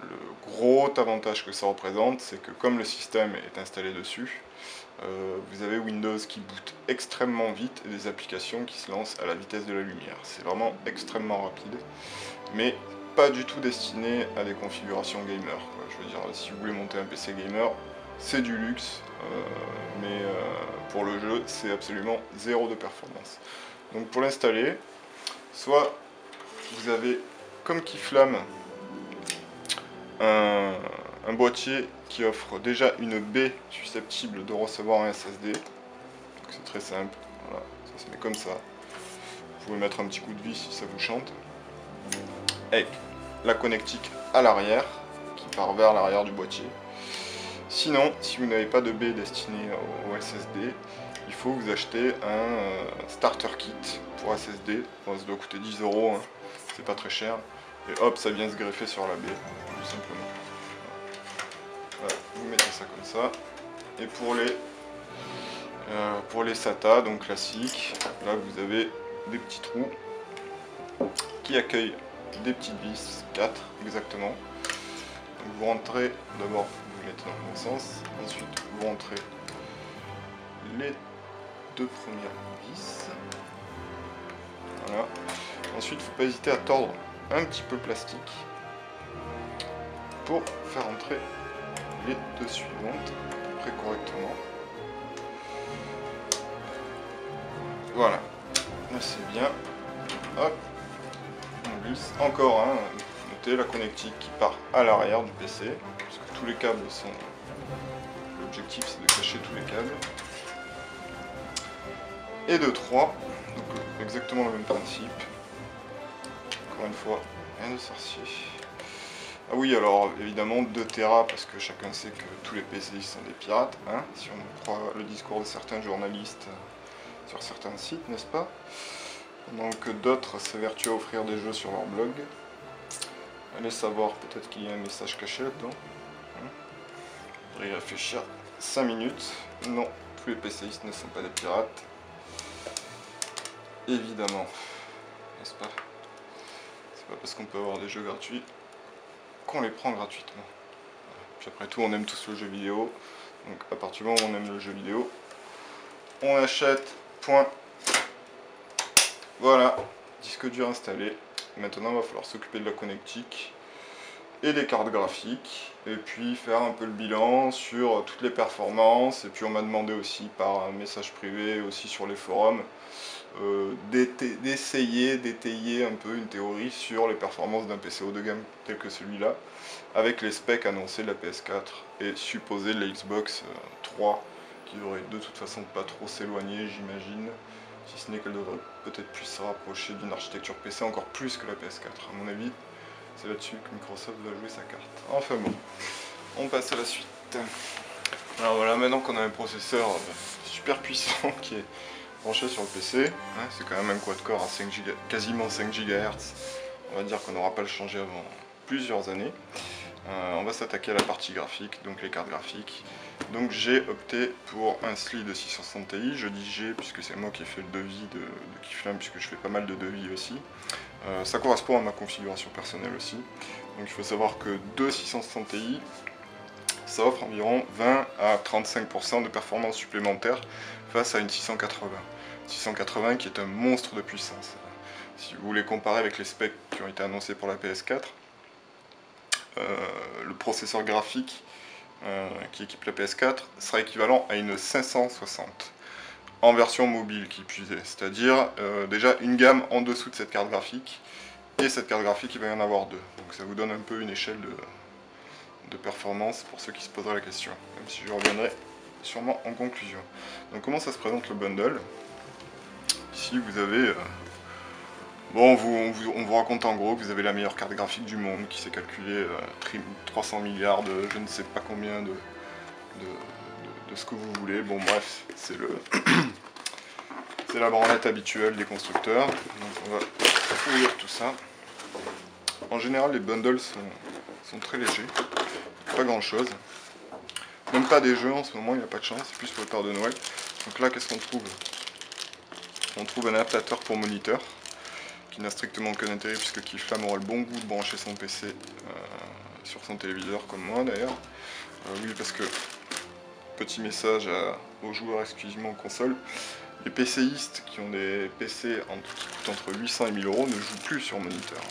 Le gros avantage que ça représente, c'est que comme le système est installé dessus, vous avez Windows qui boot extrêmement vite et des applications qui se lancent à la vitesse de la lumière. C'est vraiment extrêmement rapide, mais pas du tout destiné à des configurations gamer. Quoi. Je veux dire, si vous voulez monter un PC gamer, c'est du luxe, mais pour le jeu, c'est absolument 0 de performance. Donc pour l'installer, soit vous avez, comme Kiflam, un boîtier qui offre déjà une baie susceptible de recevoir un SSD. C'est très simple, voilà, ça se met comme ça. Vous pouvez mettre un petit coup de vis si ça vous chante. Avec la connectique à l'arrière, qui part vers l'arrière du boîtier. Sinon, si vous n'avez pas de baie destinée au SSD, il faut vous acheter un starter kit pour SSD. Bon, ça doit coûter 10 €, hein. C'est pas très cher. Et hop, ça vient se greffer sur la baie, tout simplement. Voilà, vous mettez ça comme ça. Et pour les SATA, donc classiques, là vous avez des petits trous qui accueillent des petites vis, 4 exactement. Donc vous rentrez, d'abord vous mettez dans le bon sens, ensuite vous rentrez les 2 premières vis. Voilà. Ensuite, il ne faut pas hésiter à tordre un petit peu le plastique pour faire entrer les 2 suivantes à peu près correctement. Voilà, là c'est bien. Hop, on glisse. Encore un, notez la connectique qui part à l'arrière du PC, parce que tous les câbles sont... L'objectif c'est de cacher tous les câbles. Et de 3, donc exactement le même principe. Encore une fois, rien de sorcier. Ah oui, alors évidemment 2 Tera, parce que chacun sait que tous les PCI sont des pirates, hein, si on croit le discours de certains journalistes sur certains sites, n'est-ce pas? Pendant que d'autres s'évertuent à offrir des jeux sur leur blog. Allez savoir, peut-être qu'il y a un message caché là-dedans. Faudrait y réfléchir 5 minutes. Non, tous les PCistes ne sont pas des pirates. Évidemment, n'est-ce pas? C'est pas parce qu'on peut avoir des jeux gratuits qu'on les prend gratuitement. Puis après tout, on aime tous le jeu vidéo. Donc à partir du moment où on aime le jeu vidéo, on achète, point. Voilà, disque dur installé. Maintenant, il va falloir s'occuper de la connectique et des cartes graphiques. Et puis faire un peu le bilan sur toutes les performances. Et puis on m'a demandé aussi par un message privé, aussi sur les forums, d'essayer d'étayer un peu une théorie sur les performances d'un PC haut de gamme tel que celui-là, avec les specs annoncés de la PS4 et supposés de la Xbox 3, qui devrait de toute façon pas trop s'éloigner, j'imagine, si ce n'est qu'elle devrait peut-être plus se rapprocher d'une architecture PC encore plus que la PS4. À mon avis, c'est là-dessus que Microsoft va jouer sa carte. Enfin bon, on passe à la suite. Alors voilà, maintenant qu'on a un processeur super puissant qui est branché sur le PC, hein, c'est quand même un quad-core à 5 Go, quasiment 5 GHz, on va dire qu'on n'aura pas le changer avant plusieurs années. On va s'attaquer à la partie graphique, donc les cartes graphiques. Donc j'ai opté pour un SLI de 660 Ti, je dis j'ai puisque c'est moi qui ai fait le devis de Keyflame, puisque je fais pas mal de devis aussi. Ça correspond à ma configuration personnelle aussi. Donc il faut savoir que 2 660 Ti, ça offre environ 20 à 35% de performance supplémentaire face à une 680. 680 qui est un monstre de puissance. Si vous voulez comparer avec les specs qui ont été annoncés pour la PS4, le processeur graphique qui équipe la PS4 sera équivalent à une 560 en version mobile qui puisait, c'est-à-dire déjà une gamme en dessous de cette carte graphique, et cette carte graphique il va y en avoir 2, donc ça vous donne un peu une échelle de performance pour ceux qui se poseraient la question, même si je reviendrai sûrement en conclusion. Donc comment ça se présente le bundle? Ici vous avez bon, on vous raconte en gros que vous avez la meilleure carte graphique du monde qui s'est calculée 300 milliards de je ne sais pas combien de ce que vous voulez. Bon bref, c'est c'est la branlette habituelle des constructeurs. Donc on va ouvrir tout ça. En général les bundles sont très légers, pas grand chose. Même pas des jeux en ce moment, il n'y a pas de chance, c'est plus pour le temps de Noël. Donc là qu'est-ce qu'on trouve? On trouve un adaptateur pour moniteur, qui n'a strictement aucun intérêt puisque Keyflame aura le bon goût de brancher son PC sur son téléviseur, comme moi d'ailleurs. Oui, parce que, petit message aux joueurs exclusivement console, les PCistes qui ont des PC qui coûtent entre 800 et 1000 € ne jouent plus sur moniteur.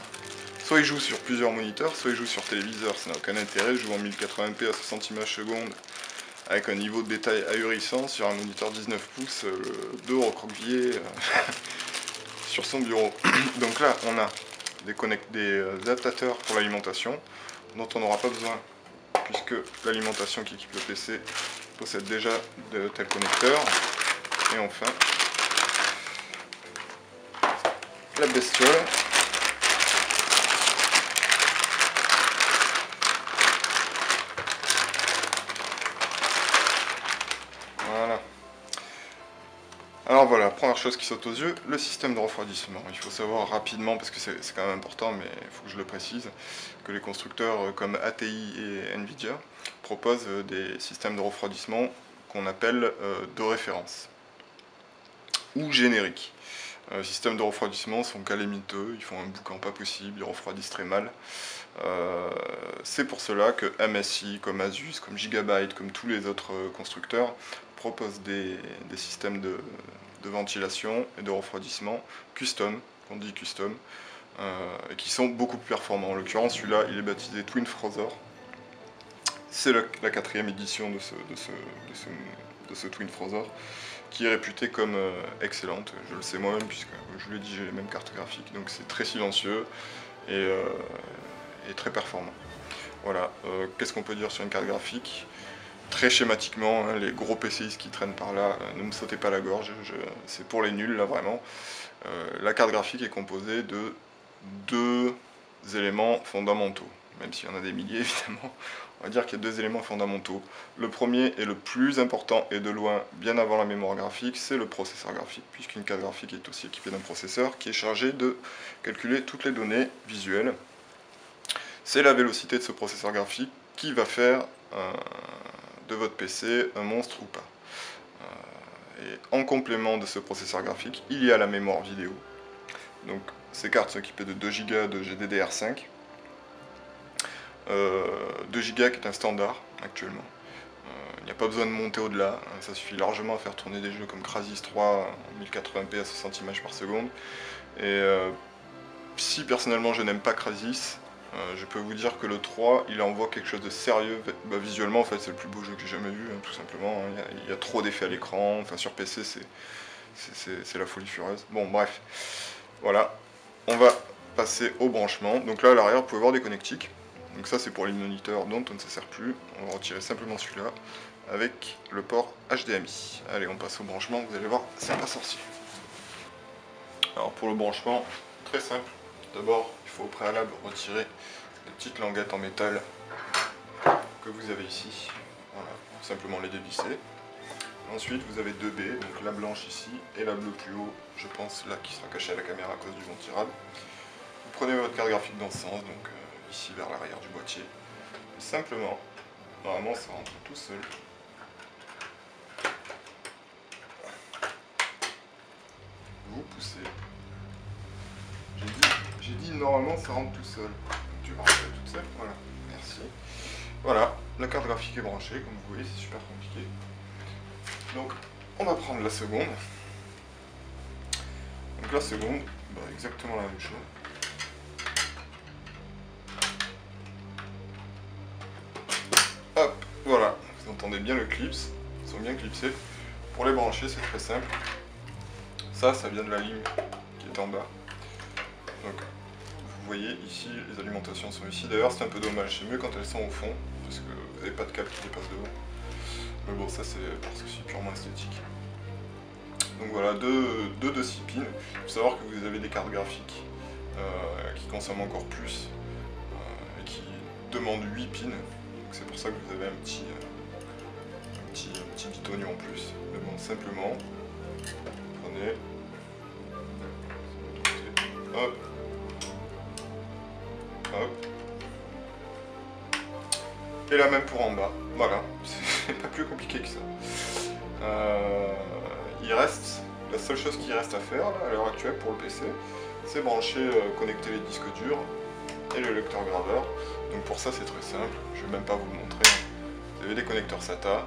Soit ils jouent sur plusieurs moniteurs, soit ils jouent sur téléviseur, ça n'a aucun intérêt, je joue en 1080p à 60 images secondes avec un niveau de détail ahurissant sur un moniteur 19 pouces, de recroquevillé sur son bureau. Donc là, on a des adaptateurs pour l'alimentation, dont on n'aura pas besoin, puisque l'alimentation qui équipe le PC possède déjà de tels connecteurs. Et enfin, la bestiole. Voilà. Alors voilà, première chose qui saute aux yeux, le système de refroidissement. Il faut savoir rapidement, parce que c'est quand même important, mais il faut que je le précise, que les constructeurs comme ATI et Nvidia proposent des systèmes de refroidissement qu'on appelle de référence ou générique. Système de refroidissement sont calamiteux, ils font un boucan pas possible, ils refroidissent très mal. C'est pour cela que MSI, comme Asus, comme Gigabyte, comme tous les autres constructeurs proposent des systèmes de ventilation et de refroidissement custom, qu'on dit custom, qui sont beaucoup plus performants. En l'occurrence, celui-là, il est baptisé Twin Frother. C'est la 4e édition de ce Twin Frother, qui est réputée comme excellente. Je le sais moi-même, puisque je vous l'ai dit, j'ai les mêmes cartes graphiques, donc c'est très silencieux et très performant. Voilà, qu'est-ce qu'on peut dire sur une carte graphique? Très schématiquement, hein, les gros PCistes qui traînent par là, ne me sautez pas la gorge, c'est pour les nuls là vraiment. La carte graphique est composée de 2 éléments fondamentaux, même s'il y en a des milliers évidemment. On va dire qu'il y a 2 éléments fondamentaux. Le premier et le plus important, et de loin bien avant la mémoire graphique, c'est le processeur graphique, puisqu'une carte graphique est aussi équipée d'un processeur qui est chargé de calculer toutes les données visuelles. C'est la vélocité de ce processeur graphique qui va faire de votre PC un monstre ou pas. Et en complément de ce processeur graphique, il y a la mémoire vidéo. Donc ces cartes sont équipées de 2 Go de GDDR5. 2 Go qui est un standard actuellement. Il n'y a pas besoin de monter au-delà, ça suffit largement à faire tourner des jeux comme Crysis 3 en 1080p à 60 images par seconde. Et si personnellement je n'aime pas Crysis, je peux vous dire que le 3 il envoie quelque chose de sérieux. Visuellement en fait c'est le plus beau jeu que j'ai jamais vu, hein, tout simplement. Il y a trop d'effets à l'écran, enfin sur PC c'est la folie furieuse. Bon bref, voilà, on va passer au branchement. Donc là à l'arrière vous pouvez voir des connectiques. Donc ça c'est pour les moniteurs dont on ne se sert plus. On va retirer simplement celui-là avec le port HDMI. Allez, on passe au branchement, vous allez voir, c'est pas sorcier. Alors pour le branchement, très simple. D'abord, il faut au préalable retirer les petites languettes en métal que vous avez ici. Voilà, simplement les dévisser. Ensuite, vous avez 2 baies, donc la blanche ici et la bleue plus haut, je pense là qui sera cachée à la caméra à cause du vent tirable. Vous prenez votre carte graphique dans ce sens, donc ici vers l'arrière du boîtier. Et simplement, normalement ça rentre tout seul. Vous poussez. J'ai dit normalement ça rentre tout seul. Tu vas rentrer toute seule, voilà, merci. Voilà, la carte graphique est branchée, comme vous voyez, c'est super compliqué. Donc on va prendre la seconde. Donc la seconde, bah, exactement la même chose. Hop, voilà, vous entendez bien le clips, ils sont bien clipsés. Pour les brancher, c'est très simple. Ça vient de la ligne qui est en bas. Donc, vous voyez ici, les alimentations sont ici. D'ailleurs, c'est un peu dommage, c'est mieux quand elles sont au fond, parce que vous n'avez pas de câble qui dépasse devant. Mais bon, ça c'est parce que c'est purement esthétique. Donc voilà, deux de 6 pins. Il faut savoir que vous avez des cartes graphiques qui consomment encore plus et qui demandent 8 pins. C'est pour ça que vous avez un petit bitonio en plus. Mais bon, simplement, prenez, hop, hop, et la même pour en bas. Voilà, c'est pas plus compliqué que ça. La seule chose qui reste à faire là, à l'heure actuelle pour le PC, c'est brancher, connecter les disques durs et le lecteur graveur. Donc pour ça c'est très simple, je vais même pas vous le montrer. Vous avez des connecteurs SATA,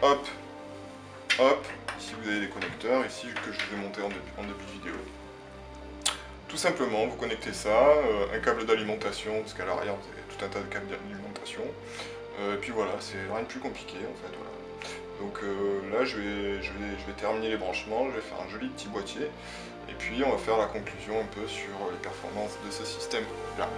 hop, hop, ici vous avez des connecteurs, ici que je vous ai monté en début de vidéo. Tout simplement, vous connectez ça, un câble d'alimentation, parce qu'à l'arrière vous avez tout un tas de câbles d'alimentation, et puis voilà, c'est rien de plus compliqué en fait. Voilà. Donc là je vais terminer les branchements, je vais faire un joli petit boîtier, et puis on va faire la conclusion un peu sur les performances de ce système là.